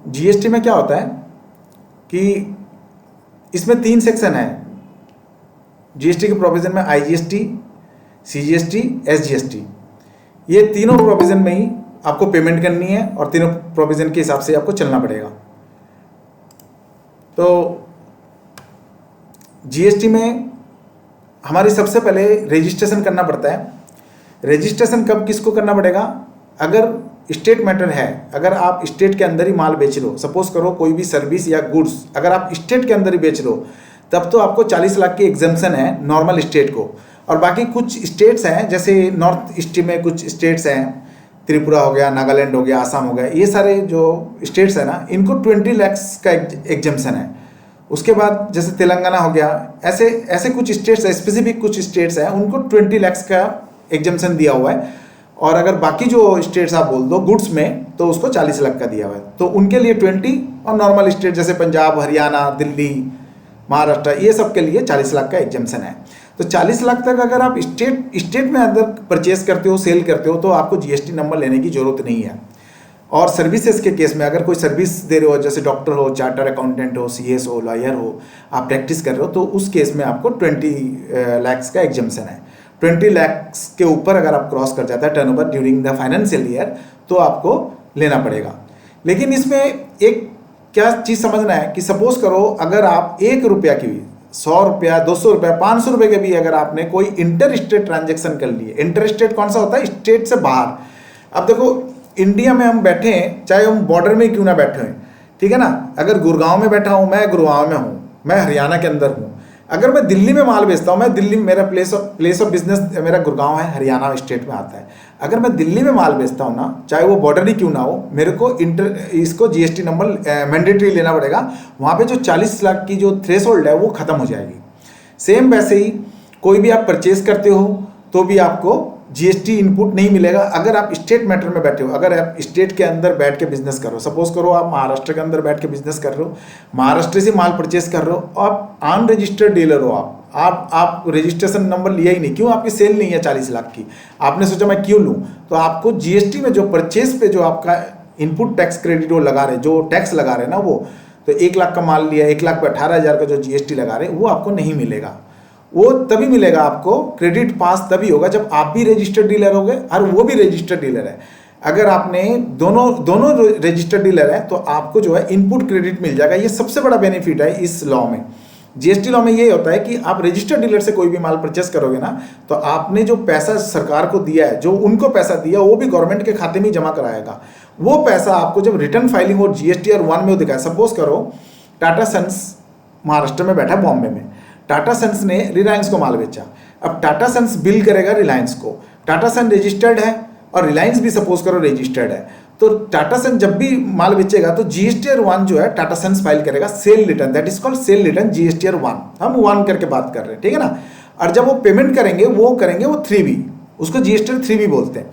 GST में क्या होता है कि इसमें 3 सेक्शन है जीएसटी के प्रोविजन में, आईजीएसटी, सीजीएसटी, एसजीएसटी। ये तीनों प्रोविजन में ही आपको पेमेंट करनी है और तीनों प्रोविजन के हिसाब से आपको चलना पड़ेगा। तो जीएसटी में हमारी सबसे पहले रजिस्ट्रेशन करना पड़ता है। रजिस्ट्रेशन कब किसको करना पड़ेगा? अगर स्टेट मैटर है, अगर आप स्टेट के अंदर ही माल बेच लो, सपोज करो कोई भी सर्विस या गुड्स अगर आप स्टेट के अंदर ही बेच लो, तब तो आपको 40 लाख की एग्जम्पशन है नॉर्मल स्टेट को। और बाकी कुछ स्टेट्स हैं, जैसे नॉर्थ ईस्ट में कुछ स्टेट्स हैं, त्रिपुरा हो गया, नागालैंड हो गया, आसाम हो गया, ये सारे जो स्टेट्स हैं ना, इनको 20 लाख का एग्जम्पशन है। उसके बाद जैसे तेलंगाना हो गया, ऐसे ऐसे कुछ स्टेट्स हैं, स्पेसिफिक कुछ स्टेट्स हैं, उनको 20 लाख का एग्जम्पशन दिया हुआ है। और अगर बाकी जो स्टेट्स आप बोल दो गुड्स में, तो उसको 40 लाख का दिया हुआ है। तो उनके लिए 20, और नॉर्मल स्टेट जैसे पंजाब, हरियाणा, दिल्ली, महाराष्ट्र, ये सब के लिए 40 लाख का एग्जम्पशन है। तो 40 लाख तक अगर आप स्टेट में अंदर परचेस करते हो, सेल करते हो, तो आपको जीएसटी नंबर लेने की जरूरत नहीं है। और सर्विसेज के केस में अगर कोई सर्विस दे रहे हो, जैसे डॉक्टर हो, चार्टर अकाउंटेंट हो, सीएस हो, लॉयर हो, आप प्रैक्टिस कर रहे हो, तो उस केस में आपको 20 लाख का एग्जम्पशन है। 20 लाख के ऊपर अगर आप क्रॉस कर जाता है turnover during the financial year, तो आपको लेना पड़ेगा। लेकिन इसमें एक क्या चीज़ समझना है कि सपोज करो अगर आप 1 रुपया की भी, 100 रुपया, 200 रुपया, 500 रुपये के भी अगर आपने कोई इंटर स्टेट ट्रांजेक्शन कर लिए, इंटर स्टेट कौन सा होता है? स्टेट से बाहर। अब देखो इंडिया में हम बैठे हैं, चाहे हम बॉर्डर में क्यों ना बैठे हैं, ठीक है ना, अगर गुड़गांव में बैठा हूँ, मैं गुड़गांव में हूँ, मैं हरियाणा के अंदर हूँ, अगर मैं दिल्ली में माल बेचता हूँ, मैं दिल्ली, मेरा प्लेस ऑफ बिजनेस मेरा गुड़गांव है, हरियाणा स्टेट में आता है, अगर मैं दिल्ली में माल बेचता हूँ ना, चाहे वो बॉर्डर ही क्यों ना हो, मेरे को इसको जीएसटी नंबर मैंडेटरी लेना पड़ेगा। वहाँ पे जो 40 लाख की जो थ्रेशोल्ड है वो खत्म हो जाएगी। सेम वैसे ही कोई भी आप परचेज करते हो तो भी आपको जीएसटी इनपुट नहीं मिलेगा अगर आप स्टेट मैटर में बैठे हो। अगर आप स्टेट के अंदर बैठ के बिजनेस कर रहे हो, सपोज करो आप महाराष्ट्र के अंदर बैठ के बिजनेस कर रहे हो, महाराष्ट्र से माल परचेस कर रहे हो, आप अनरजिस्टर्ड डीलर हो, आप रजिस्ट्रेशन नंबर लिया ही नहीं, क्यों? आपकी सेल नहीं है 40 लाख की, आपने सोचा मैं क्यों लूँ, तो आपको जीएसटी में जो परचेस पे जो आपका इनपुट टैक्स क्रेडिट वो लगा रहे, जो टैक्स लगा रहे ना, वो तो 1 लाख का माल लिया, 1 लाख पे 18,000 का जो जीएसटी लगा रहे, वो आपको नहीं मिलेगा। वो तभी मिलेगा आपको, क्रेडिट पास तभी होगा जब आप भी रजिस्टर्ड डीलर होगे और वो भी रजिस्टर्ड डीलर है। अगर आपने दोनों रजिस्टर्ड डीलर है तो आपको जो है इनपुट क्रेडिट मिल जाएगा। ये सबसे बड़ा बेनिफिट है इस लॉ में। जीएसटी लॉ में ये होता है कि आप रजिस्टर्ड डीलर से कोई भी माल परचेस करोगे ना, तो आपने जो पैसा सरकार को दिया है, जो उनको पैसा दिया, वो भी गवर्नमेंट के खाते में जमा कराएगा। वो पैसा आपको जब रिटर्न फाइलिंग और जीएसटीआर 1 में दिखाए, सपोज करो टाटा सन्स महाराष्ट्र में बैठा, बॉम्बे में, टाटा सन्स ने रिलायंस को माल बेचा, अब टाटा सन्स बिल करेगा रिलायंस को, टाटा सन रजिस्टर्ड है और रिलायंस भी सपोज करो रजिस्टर्ड है, तो टाटा सन जब भी माल बेचेगा तो जीएसटीआर 1 जो है टाटा सन्स फाइल करेगा cell return, that is called cell return GSTR 1, हम 1 करके बात कर रहे हैं, ठीक है ना। और जब वो पेमेंट करेंगे वो 3B, उसको जीएसटीआर 3B बोलते हैं।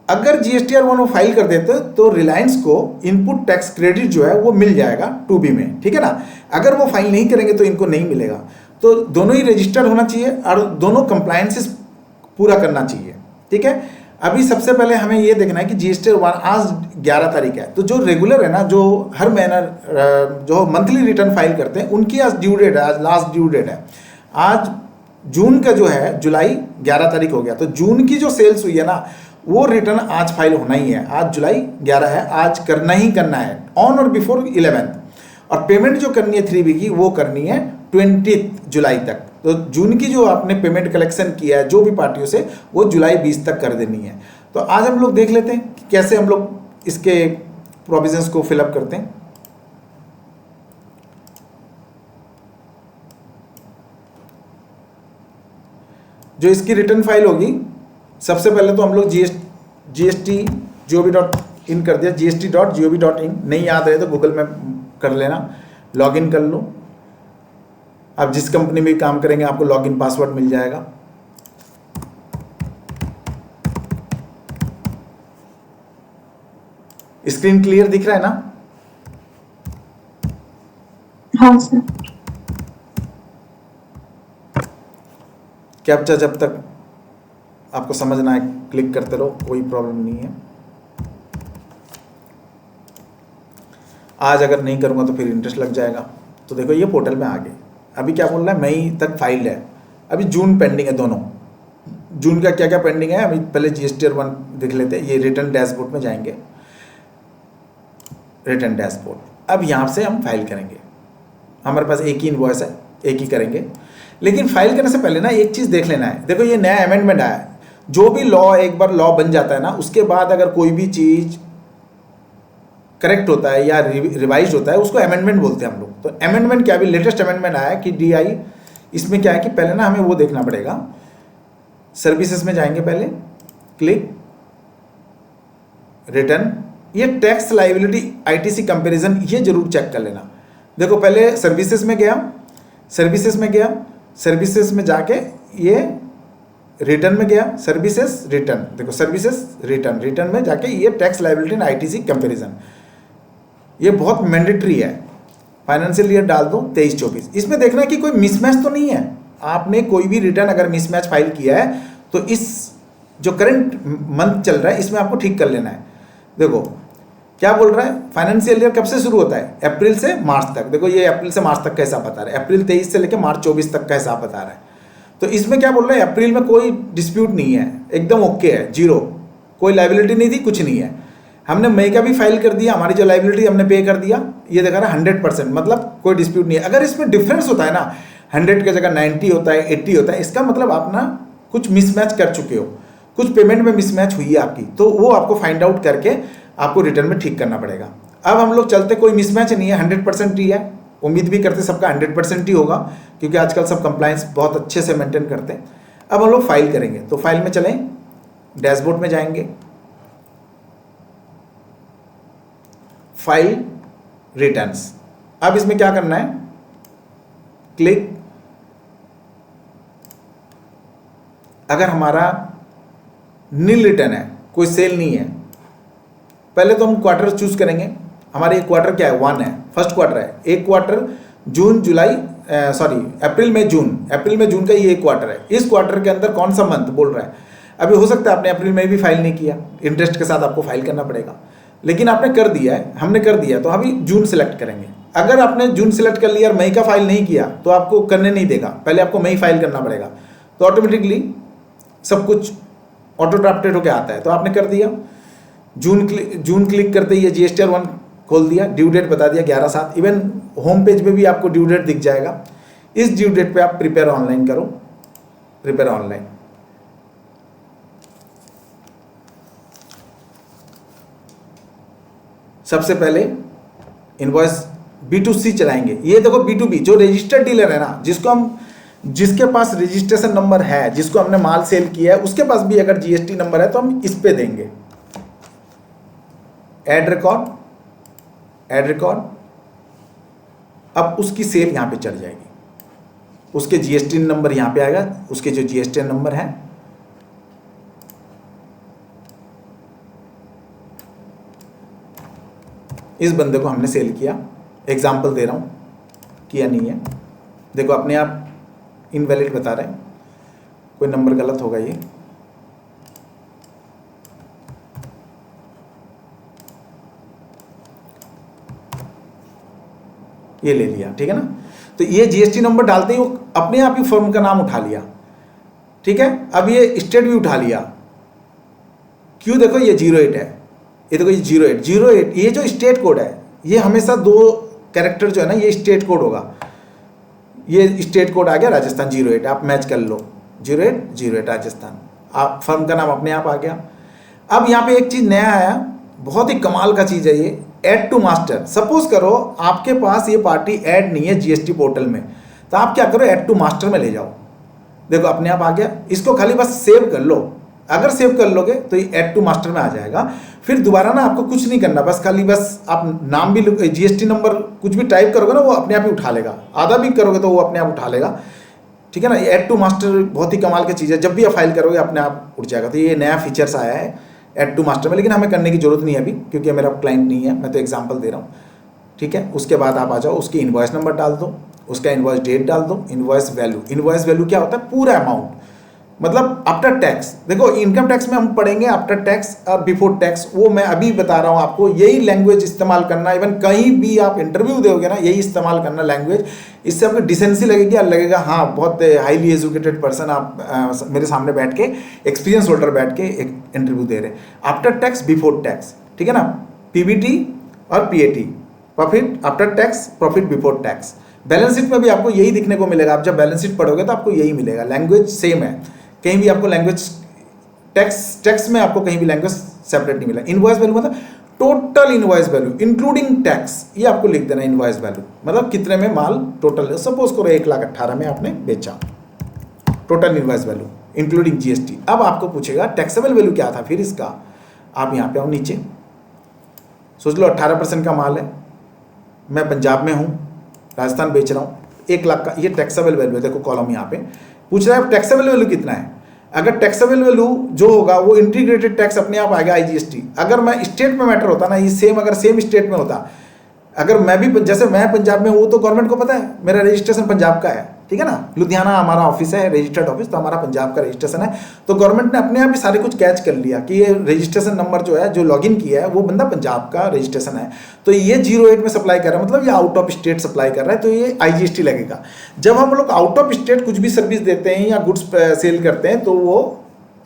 अगर जीएसटीआर 1 वो फाइल कर देते तो रिलायंस को इनपुट टैक्स क्रेडिट जो है वो मिल जाएगा 2B में, ठीक है ना। अगर वो फाइल नहीं करेंगे तो इनको नहीं मिलेगा। तो दोनों ही रजिस्टर्ड होना चाहिए और दोनों कंप्लायंसेस पूरा करना चाहिए, ठीक है। अभी सबसे पहले हमें ये देखना है कि जीएसटीआर 1 आज 11 तारीख है, तो जो रेगुलर है ना, जो हर महीना जो मंथली रिटर्न फाइल करते हैं, उनकी आज ड्यू डेट है, आज लास्ट ड्यू डेट है। आज जून का जो है, जुलाई 11 तारीख हो गया, तो जून की जो सेल्स हुई है ना, वो रिटर्न आज फाइल होना ही है। आज जुलाई 11 है, आज करना ही करना है ऑन और बिफोर 11th। और पेमेंट जो करनी है 3B की, वो करनी है 20 जुलाई तक। तो जून की जो आपने पेमेंट कलेक्शन किया है जो भी पार्टियों से, वो जुलाई 20 तक कर देनी है। तो आज हम लोग देख लेते हैं कि कैसे हम लोग इसके प्रोविजंस को फिलअप करते हैं। जो इसकी रिटर्न फाइल होगी, सबसे पहले तो हम लोग gst.gov.in कर दिया, gst.gov.in, नहीं याद रहे तो गूगल में कर लेना, लॉगिन कर लो। आप जिस कंपनी में काम करेंगे आपको लॉगिन पासवर्ड मिल जाएगा। स्क्रीन क्लियर दिख रहा है ना? हाँ सर। कैप्चा जब तक आपको समझना है क्लिक करते रहो, कोई प्रॉब्लम नहीं है। आज अगर नहीं करूँगा तो फिर इंटरेस्ट लग जाएगा। तो देखो ये पोर्टल में आ गए। अभी क्या बोल रहा है, मई तक फाइल है, अभी जून पेंडिंग है दोनों। जून का क्या क्या पेंडिंग है अभी पहले GST 1 देख लेते हैं। ये रिटर्न डैशबोर्ड में जाएंगे, रिटर्न डैशबोर्ड। अब यहाँ से हम फाइल करेंगे। हमारे पास एक ही इनवॉइस है, एक ही करेंगे। लेकिन फाइल करने से पहले ना एक चीज़ देख लेना है। देखो ये नया अमेंडमेंट आया है। जो भी लॉ एक बार लॉ बन जाता है ना, उसके बाद अगर कोई भी चीज़ करेक्ट होता है या रिवाइज होता है, उसको अमेंडमेंट बोलते हैं हम लोग। तो अमेंडमेंट क्या, अभी लेटेस्ट अमेंडमेंट आया है कि DI, इसमें क्या है कि पहले ना हमें वो देखना पड़ेगा, सर्विसेज में जाएंगे पहले, क्लिक, रिटर्न, ये टैक्स लाइबिलिटी ITC कंपैरिजन ये जरूर चेक कर लेना। देखो पहले सर्विसेज में गया, सर्विसेज में जाके ये रिटर्न में गया, सर्विसेज रिटर्न, देखो सर्विसेज रिटर्न में जाके ये tax liability and ITC comparison, ये बहुत मैंडेटरी है। फाइनेंशियल ईयर डाल दो 23-24। इसमें देखना कि कोई मिसमैच तो नहीं है। आपने कोई भी रिटर्न अगर मिसमैच फाइल किया है तो इस जो करंट मंथ चल रहा है इसमें आपको ठीक कर लेना है। देखो क्या बोल रहा है, फाइनेंशियल ईयर कब से शुरू होता है, अप्रैल से मार्च तक। देखो ये अप्रैल से मार्च तक का हिसाब बता रहा है, अप्रैल 23 से लेकर मार्च 24 तक का हिसाब बता रहा है। तो इसमें क्या बोल रहा है, अप्रैल में कोई डिस्प्यूट नहीं है, एकदम ओके है, जीरो, कोई लाइबिलिटी नहीं थी, कुछ नहीं है। हमने मई का भी फाइल कर दिया, हमारी जो लाइबिलिटी हमने पे कर दिया, ये देखा ना 100%, मतलब कोई डिस्प्यूट नहीं है। अगर इसमें डिफरेंस होता है ना, 100 की जगह 90 होता है, 80 होता है, इसका मतलब आप ना कुछ मिसमैच कर चुके हो, कुछ पेमेंट में मिसमैच हुई है आपकी, तो वो आपको फाइंड आउट करके आपको रिटर्न में ठीक करना पड़ेगा। अब हम लोग चलते, कोई मिसमैच नहीं है, 100% ही है। उम्मीद भी करते सबका 100% ही होगा, क्योंकि आजकल सब कंप्लायंस बहुत अच्छे से मेंटेन करते हैं। अब हम लोग फाइल करेंगे, तो फाइल में चलें, डैशबोर्ड में जाएंगे, फाइल, रिटर्न्स। अब इसमें क्या करना है, क्लिक। अगर हमारा नील रिटर्न है, कोई सेल नहीं है, पहले तो हम क्वार्टर चूज करेंगे। हमारे क्वार्टर क्या है, 1 है, फर्स्ट क्वार्टर है। एक क्वार्टर जून जुलाई अप्रैल में जून का ये एक क्वार्टर है। इस क्वार्टर के अंदर कौन सा मंथ बोल रहा है। अभी हो सकता है आपने अप्रैल में भी फाइल नहीं किया, इंटरेस्ट के साथ आपको फाइल करना पड़ेगा, लेकिन आपने कर दिया है, हमने कर दिया, तो अभी जून सेलेक्ट करेंगे। अगर आपने जून सेलेक्ट कर लिया और मई का फाइल नहीं किया तो आपको करने नहीं देगा, पहले आपको मई फाइल करना पड़ेगा। तो ऑटोमेटिकली सब कुछ ऑटो ड्राफ्टेड होकर आता है, तो आपने कर दिया। जून क्लिक करते ही GST 1 खोल दिया, ड्यू डेट बता दिया 11/7। इवन होम पेज पे भी आपको ड्यू डेट दिख जाएगा। इस ड्यू डेट पे आप प्रिपेयर ऑनलाइन करो, प्रिपेयर ऑनलाइन। सबसे पहले इनवॉइस B2C चलाएंगे। ये देखो B2B, जो रजिस्टर्ड डीलर है ना, जिसके पास रजिस्ट्रेशन नंबर है, जिसको हमने माल सेल किया है, उसके पास भी अगर GST नंबर है तो हम इस पे देंगे, ऐड रिकॉर्ड। अब उसकी सेल यहां पे चढ़ जाएगी, उसके GST नंबर यहां पे आएगा, उसके जो GST नंबर है, इस बंदे को हमने सेल किया, एग्जाम्पल दे रहा हूं, किया नहीं है। देखो अपने आप इनवैलिड बता रहे हैं, कोई नंबर गलत होगा ये ले लिया, ठीक है ना। तो ये GST नंबर डालते ही वो अपने आप ही फर्म का नाम उठा लिया, ठीक है। अब ये स्टेट भी उठा लिया, क्यों, देखो ये 08 है, ये देखो ये 08, ये जो स्टेट कोड है, ये हमेशा 2 कैरेक्टर जो है ना, ये स्टेट कोड होगा। ये स्टेट कोड आ गया राजस्थान 08, आप मैच कर लो, 08 राजस्थान, आप फर्म का नाम अपने आप आ गया। अब यहाँ पे एक चीज़ नया आया, बहुत ही कमाल का चीज़ है ये, ऐड टू मास्टर। सपोज करो आपके पास ये पार्टी ऐड नहीं है GST पोर्टल में, तो आप क्या करो, ऐड टू मास्टर में ले जाओ। देखो अपने आप आ गया, इसको खाली बस सेव कर लो। अगर सेव कर लोगे तो ये ऐड टू मास्टर में आ जाएगा। फिर दोबारा ना आपको कुछ नहीं करना, बस आप नाम भी GST नंबर कुछ भी टाइप करोगे ना, वो अपने आप ही उठा लेगा। आधा भी करोगे तो वो अपने आप उठा लेगा, ठीक है ना। ये ऐड टू मास्टर बहुत ही कमाल की चीज़ है, जब भी आप फाइल करोगे अपने आप उठ जाएगा। तो ये नया फीचर्स आया है ऐड टू मास्टर में, लेकिन हमें करने की जरूरत नहीं है अभी, क्योंकि मेरा क्लाइंट नहीं है, मैं तो एग्जाम्पल दे रहा हूँ, ठीक है। उसके बाद आप आ जाओ, उसकी इनवॉइस नंबर डाल दो, उसका इनवॉइस डेट डाल दो, इनवॉइस वैल्यू क्या होता है, पूरा अमाउंट, मतलब आफ्टर टैक्स। देखो इनकम टैक्स में हम पढ़ेंगे आफ्टर टैक्स और बिफोर टैक्स, वो मैं अभी बता रहा हूँ आपको। यही लैंग्वेज इस्तेमाल करना, इवन कहीं भी आप इंटरव्यू दोगे ना, यही इस्तेमाल करना लैंग्वेज। इससे आपको डिसेंसी लगेगी और लगेगा हाँ बहुत हाईली एजुकेटेड पर्सन आप मेरे सामने बैठ के, एक्सपीरियंस होल्डर बैठ के एक इंटरव्यू दे रहे हैं। आफ्टर टैक्स बिफोर टैक्स, ठीक है ना, पीबीटी और PAT, profit after tax, profit before tax. Balance sheet में भी आपको यही दिखने को मिलेगा। आप जब बैलेंस शीट पढ़ोगे तो आपको यही मिलेगा, लैंग्वेज सेम है, कहीं भी आपको लैंग्वेज टैक्स में आपको कहीं भी लैंग्वेज सेपरेट नहीं मिला। इनवॉइस वैल्यू मतलब total invoice value including tax, ये आपको लिख देना इनवॉइस वैल्यू, मतलब कितने में माल टोटल, सपोज करो 1,18,000 में आपने बेचा, total invoice value including GST. अब आपको पूछेगा टैक्सेबल वैल्यू क्या था फिर इसका। आप यहाँ पे आओ नीचे, सोच लो 18% का माल है, मैं पंजाब में हूँ, राजस्थान बेच रहा हूँ, 1 लाख का, ये टैक्सेबल वैल्यू है। देखो कॉलम यहाँ पे पूछ रहा है टैक्सेबल वैल्यू कितना है। अगर टैक्सेबल वैल्यू जो होगा वो इंटीग्रेटेड टैक्स अपने आप आएगा आईजीएसटी। अगर मैं स्टेट में मैटर होता ना, ये सेम, अगर सेम स्टेट में होता, अगर मैं भी जैसे मैं पंजाब में हूँ तो गवर्नमेंट को पता है मेरा रजिस्ट्रेशन पंजाब का है, ठीक है ना, लुधियाना हमारा ऑफिस है, रजिस्टर्ड ऑफिस, तो हमारा पंजाब का रजिस्ट्रेशन है। तो गवर्नमेंट ने अपने आप ही सारे कुछ कैच कर लिया कि ये रजिस्ट्रेशन नंबर जो है, जो लॉगिन किया है वो बंदा पंजाब का रजिस्ट्रेशन है, तो ये 08 में सप्लाई कर रहा है, मतलब ये आउट ऑफ स्टेट सप्लाई कर रहा है, तो ये आईजीएसटी लगेगा। जब हम लोग आउट ऑफ स्टेट कुछ भी सर्विस देते हैं या गुड्स सेल करते हैं तो वो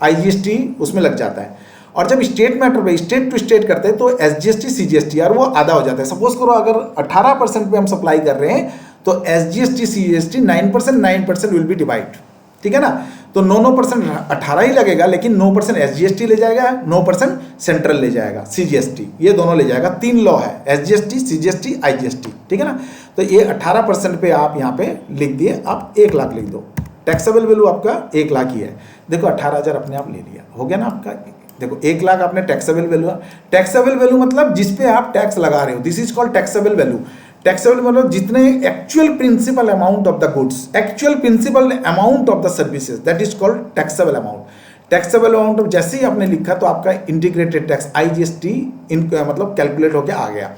आईजीएसटी उसमें लग जाता है। और जब स्टेट मैटर पे स्टेट टू स्टेट करते हैं तो एसजीएसटी सीजीएसटी और वो आधा हो जाता है। सपोज करो अगर 18% पे हम सप्लाई कर रहे हैं तो SGST CGST 9% will be divide, ठीक है ना। तो 9% 18 ही लगेगा, लेकिन 9% एसजीएसटी ले जाएगा, 9% सेंट्रल ले जाएगा, सीजीएसटी, ये दोनों ले जाएगा। 3 लॉ है, एसजीएसटी, सीजीएसटी, आईजीएसटी, ठीक है ना। तो ये 18% पे आप यहाँ पे लिख दिए, आप 1 लाख लिख दो, टैक्सेबल वैल्यू आपका 1 लाख ही है। देखो 18,000 अपने आप ले लिया, हो गया ना आपका। देखो 1 लाख आपने टैक्सेबल वैल्यू, टैक्सेबल वैल्यू मतलब जिस पे आप टैक्स लगा रहे हो, this is called taxable value. Taxable मतलब जितने actual principal amount of the goods, actual principal amount of the services, that is called taxable amount. Taxable amount जैसे ही आपने लिखा तो आपका इंटीग्रेटेड टैक्स आईजीएसटी मतलब कैलकुलेट होकर आ गया।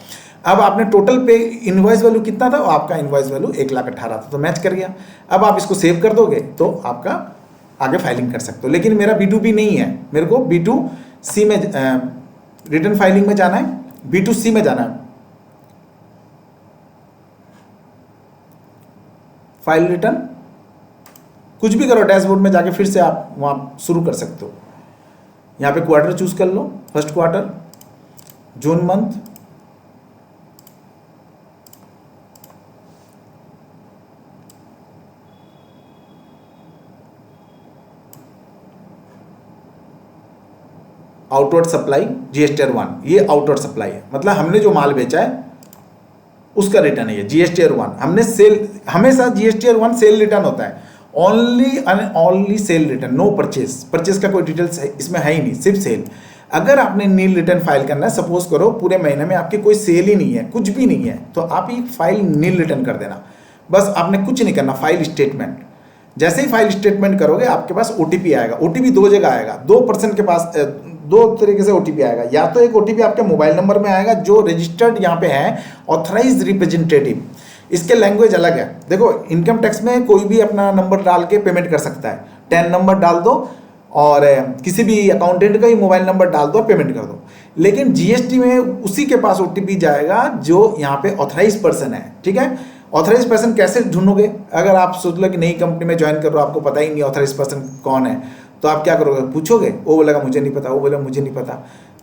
अब आपने टोटल पे इनवॉइस वैल्यू कितना था, आपका इनवॉइस वैल्यू 1,18,000 था, तो मैच कर गया। अब आप इसको सेव कर दोगे तो आपका आगे फाइलिंग कर सकते हो। लेकिन मेरा B2B नहीं है, मेरे को B2C में रिटर्न फाइलिंग में जाना है, B2C में जाना है। फाइल रिटर्न कुछ भी करो, डैशबोर्ड में जाके फिर से आप वहाँ शुरू कर सकते हो। यहाँ पे क्वार्टर चूज कर लो, first quarter, June month, outward supply GSTR 1, ये आउटवर्ड सप्लाई है, मतलब हमने जो माल बेचा है उसका रिटर्न है ये जीएसटीआर 1। हमने सेल, हमेशा जीएसटीआर 1 सेल रिटर्न होता है, only and only sale return, no purchase. Purchase का कोई डिटेल्स इसमें है ही नहीं, सिर्फ सेल। अगर आपने नील रिटर्न फाइल करना है, सपोज करो पूरे महीने में आपकी कोई सेल ही नहीं है, कुछ भी नहीं है, तो आप ये फाइल नील रिटर्न कर देना, बस आपने कुछ नहीं करना। फाइल स्टेटमेंट, जैसे ही फाइल स्टेटमेंट करोगे आपके पास ओटीपी आएगा। ओटीपी 2 जगह आएगा, 2% के पास 2 तरीके से ओटीपी आएगा। या तो एक ओटीपी आपके मोबाइल नंबर में आएगा जो रजिस्टर्ड यहाँ पे है, ऑथराइज रिप्रेजेंटेटिव, इसके लैंग्वेज अलग है। देखो इनकम टैक्स में कोई भी अपना नंबर डाल के पेमेंट कर सकता है, 10 नंबर डाल दो और किसी भी अकाउंटेंट का ही मोबाइल नंबर डाल दो, पेमेंट कर दो। लेकिन जीएसटी में उसी के पास ओटीपी जाएगा जो यहाँ पे ऑथराइज पर्सन है, ठीक है। ऑथराइज पर्सन कैसे ढूंढोगे? अगर आप सोच लो कि नई कंपनी में ज्वाइन कर रहे हो, आपको पता ही नहीं ऑथराइज पर्सन कौन है, तो आप क्या करोगे? पूछोगे, वो बोलेगा मुझे नहीं पता, वो बोलेगा मुझे नहीं पता।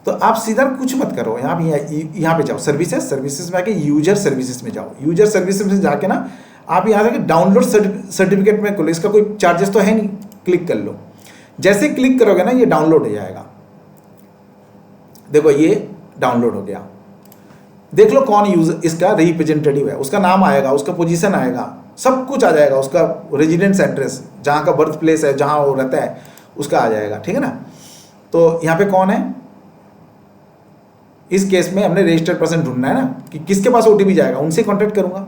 तो आप सीधा कुछ मत करो, यहाँ पे जाओ, सर्विसेज में आके यूजर सर्विसेज में जाओ। यूजर सर्विसेज में जाके ना आप यहाँ से डाउनलोड सर्टिफिकेट में खोलो, इसका कोई चार्जेस तो है नहीं, क्लिक कर लो। जैसे क्लिक करोगे ना ये डाउनलोड हो जाएगा। देखो ये डाउनलोड हो गया। देख लो कौन यूजर इसका रिप्रेजेंटेटिव है, उसका नाम आएगा, उसका पोजीशन आएगा, सब कुछ आ जाएगा, उसका रेजिडेंस एड्रेस, जहाँ का बर्थ प्लेस है, जहाँ वो रहता है, उसका आ जाएगा, ठीक है ना। तो यहाँ पे कौन है, इस केस में हमने रजिस्टर्ड पर्सन ढूंढना है ना, कि किसके पास ओटीपी जाएगा, उनसे कॉन्टेक्ट करूंगा।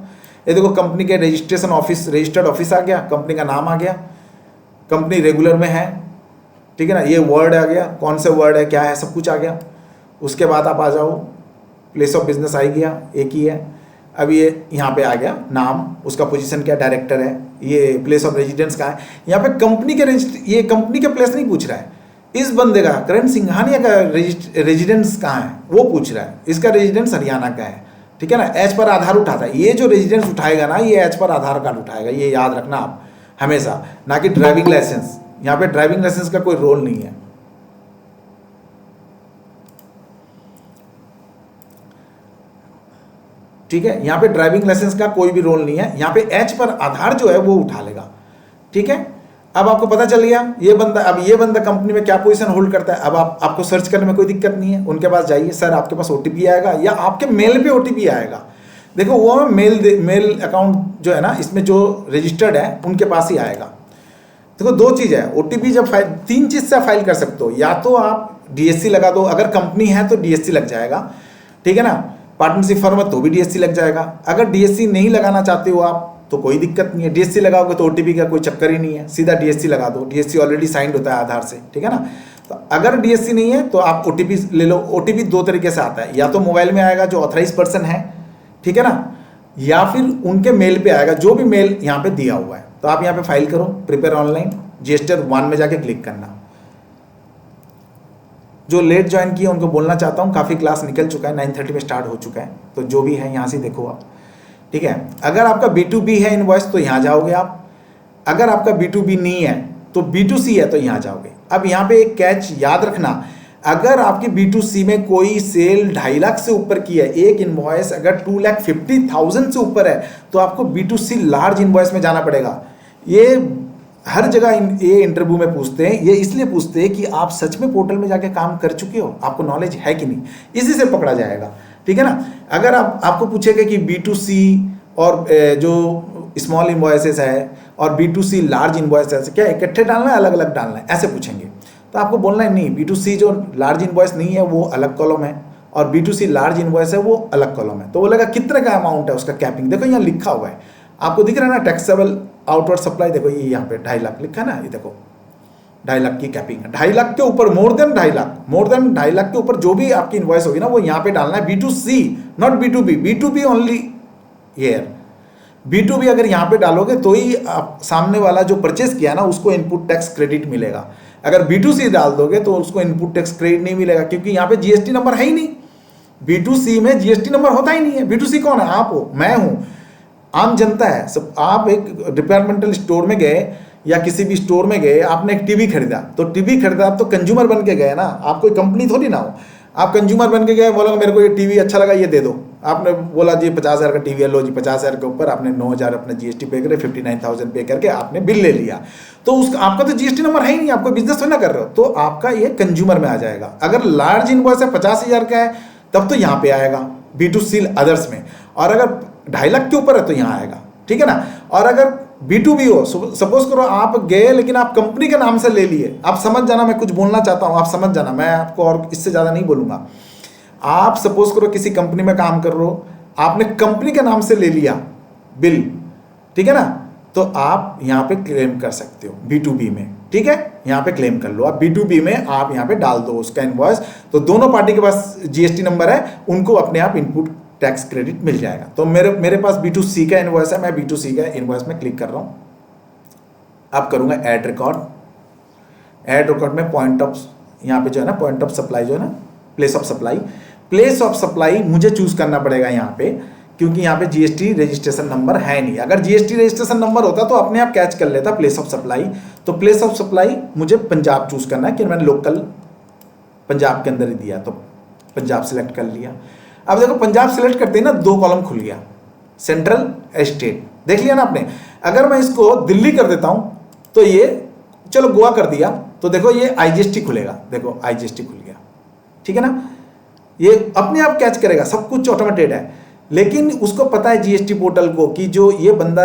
ये देखो कंपनी के रजिस्ट्रेशन ऑफिस, रजिस्टर्ड ऑफिस आ गया, कंपनी का नाम आ गया, कंपनी रेगुलर में है, ठीक है ना। ये वर्ड आ गया, कौन से वर्ड है, क्या है, सब कुछ आ गया। उसके बाद आप आ जाओ, प्लेस ऑफ बिजनेस आ गया, एक ही है। अब ये यहाँ पे आ गया नाम, उसका पोजीशन क्या, डायरेक्टर है, ये प्लेस ऑफ रेजिडेंस कहाँ है। यहाँ पे कंपनी के ये कंपनी का प्लेस नहीं पूछ रहा है, इस बंदे का करण सिंघानिया का रेजिडेंस कहाँ है वो पूछ रहा है। इसका रेजिडेंस हरियाणा का है, ठीक है ना। एज पर आधार उठाता है, ये जो रेजिडेंस उठाएगा ना ये एज पर आधार कार्ड उठाएगा, ये याद रखना आप हमेशा, ना कि ड्राइविंग लाइसेंस। यहाँ पे ड्राइविंग लाइसेंस का कोई रोल नहीं है। ठीक है, यहाँ पे ड्राइविंग लाइसेंस का कोई भी रोल नहीं है, यहाँ पे एच पर आधार जो है वो उठा लेगा। ठीक है, अब आपको पता चल गया ये बंदा, अब ये बंदा कंपनी में क्या पोजीशन होल्ड करता है। अब आपको सर्च करने में कोई दिक्कत नहीं है, उनके पास जाइए, सर आपके पास ओटीपी आएगा या आपके मेल पे ओटीपी आएगा। देखो वो मेल अकाउंट जो है ना इसमें जो रजिस्टर्ड है उनके पास ही आएगा। देखो दो चीज़ है, ओटीपी जब फाइल, तीन चीज़ से फाइल कर सकते हो, या तो आप डीएससी लगा दो, अगर कंपनी है तो डीएससी लग जाएगा, ठीक है ना। पार्टनरशिप फर्म है तो भी डीएससी लग जाएगा। अगर डीएससी नहीं लगाना चाहते हो आप तो कोई दिक्कत नहीं है, डीएससी लगाओगे तो ओटीपी का कोई चक्कर ही नहीं है, सीधा डीएससी लगा दो, डीएससी ऑलरेडी साइंड होता है आधार से, ठीक है ना। तो अगर डीएससी नहीं है तो आप ओटीपी ले लो। ओटीपी दो तरीके से आता है, या तो मोबाइल में आएगा जो ऑथराइज पर्सन है, ठीक है ना, या फिर उनके मेल पे आएगा, जो भी मेल यहाँ पे दिया हुआ है। तो आप यहाँ पे फाइल करो, प्रिपेयर ऑनलाइन, जीएसटी 1 में जाके क्लिक करना। जो लेट ज्वाइन किए उनको बोलना चाहता हूँ, काफ़ी क्लास निकल चुका है, 9:30 में स्टार्ट हो चुका है, तो जो भी है यहाँ से देखो आप, ठीक है। अगर आपका B2B है इनवॉइस तो यहाँ जाओगे आप, अगर आपका B2B नहीं है तो B2C है तो यहाँ जाओगे। अब यहाँ पे एक कैच याद रखना, अगर आपकी B2C में कोई सेल 2.5 लाख से ऊपर की है, एक इनवॉइस अगर 2,50,000 से ऊपर है तो आपको B2C लार्ज इनवॉइस में जाना पड़ेगा। ये हर जगह ये इंटरव्यू में पूछते हैं, ये इसलिए पूछते हैं कि आप सच में पोर्टल में जाके काम कर चुके हो, आपको नॉलेज है कि नहीं, इसी से पकड़ा जाएगा, ठीक है ना। अगर आपको पूछेगा कि B2C और जो स्मॉल इनवॉइसेस है और B2C लार्ज इनवॉइस क्या इकट्ठे डालना है अलग अलग डालना है, ऐसे पूछेंगे तो आपको बोलना है नहीं, B2C जो लार्ज इनवॉइस नहीं है वो अलग कॉलम है और B2C लार्ज इनवॉइस है वो अलग कॉलम है। तो बोलेगा कितने का अमाउंट है उसका कैपिंग, देखो यहाँ लिखा हुआ है, आपको दिख रहा है ना, टैक्सेबल आउटवर्ड सप्लाई, देखो ये यहाँ पे 2.5 लाख लिखा है ना, ये देखो 2.5 लाख की कैपिंग है। 2.5 लाख के ऊपर मोर देन 2.5 लाख के ऊपर जो भी आपकी इनवॉइस होगी ना वो यहाँ पे डालना है, B2C not B2B, B2B only here. B2B अगर यहाँ पे डालोगे तो ही आप सामने वाला जो परचेस किया ना उसको इनपुट टैक्स क्रेडिट मिलेगा। अगर B2C डाल दोगे तो उसको इनपुट टैक्स क्रेडिट नहीं मिलेगा, क्योंकि यहाँ पे जीएसटी नंबर है ही नहीं। B2C में जीएसटी नंबर होता ही नहीं है। B2C कौन है, आप हो, मैं हूँ, आम जनता है सब। आप एक डिपार्टमेंटल स्टोर में गए या किसी भी स्टोर में गए, आपने एक टीवी खरीदा, तो टीवी खरीदा आप तो कंज्यूमर बन के गए ना, आप कोई कंपनी थोड़ी ना हो, आप कंज्यूमर बन के गए, बोला मेरे को ये टीवी अच्छा लगा ये दे दो, आपने बोला जी 50,000 का टीवी है, लो जी 50,000 के ऊपर आपने 9,000 अपना जीएसटी पे करे, 59,000 पे करके आपने बिल ले लिया, तो उसका आपका तो जीएसटी नंबर है ही नहीं, आपको बिजनेस थोड़ा कर रहे हो, तो आपका ये कंज्यूमर में आ जाएगा। अगर लार्ज इनवॉइस है 50,000 का है तब तो यहाँ पे आएगा B2C अदर्स में, और अगर 2.5 लाख के ऊपर है तो यहाँ आएगा, ठीक है ना। और अगर B2B हो, सपोज करो आप गए लेकिन आप कंपनी के नाम से ले लिए, आप समझ जाना मैं कुछ बोलना चाहता हूँ, आप समझ जाना, मैं आपको और इससे ज़्यादा नहीं बोलूँगा। आप सपोज करो किसी कंपनी में काम कर रहे हो, आपने कंपनी के नाम से ले लिया बिल, ठीक है ना, तो आप यहाँ पे क्लेम कर सकते हो B2B में, ठीक है, यहाँ पे क्लेम कर लो आप B2B में, आप यहाँ पे डाल दो उसका इनवॉइस, तो दोनों पार्टी के पास जीएसटी नंबर है, उनको अपने आप इनपुट टैक्स क्रेडिट मिल जाएगा। तो मेरे पास B2C का इनवॉइस है, मैं B2C का इनवॉइस में क्लिक कर रहा हूँ। अब करूँगा ऐड रिकॉर्ड, ऐड रिकॉर्ड में पॉइंट ऑफ, यहाँ पे जो है ना पॉइंट ऑफ सप्लाई जो है ना place of supply, place of supply मुझे चूज करना पड़ेगा यहाँ पे, क्योंकि यहाँ पे जीएसटी रजिस्ट्रेशन नंबर है नहीं। अगर जीएसटी रजिस्ट्रेशन नंबर होता तो अपने आप कैच कर लेता प्लेस ऑफ सप्लाई। तो प्लेस ऑफ सप्लाई मुझे पंजाब चूज करना है, कि मैंने लोकल पंजाब के अंदर ही दिया, तो पंजाब सेलेक्ट कर लिया। अब देखो पंजाब सेलेक्ट करते ही ना 2 कॉलम खुल गया, सेंट्रल स्टेट, देख लिया ना आपने। अगर मैं इसको दिल्ली कर देता हूँ तो ये, चलो गोवा कर दिया तो देखो ये आईजीएसटी खुलेगा, देखो आईजीएसटी खुल गया, ठीक है ना। ये अपने आप कैच करेगा, सब कुछ ऑटोमेटेड है, लेकिन उसको पता है जीएसटी पोर्टल को कि जो ये बंदा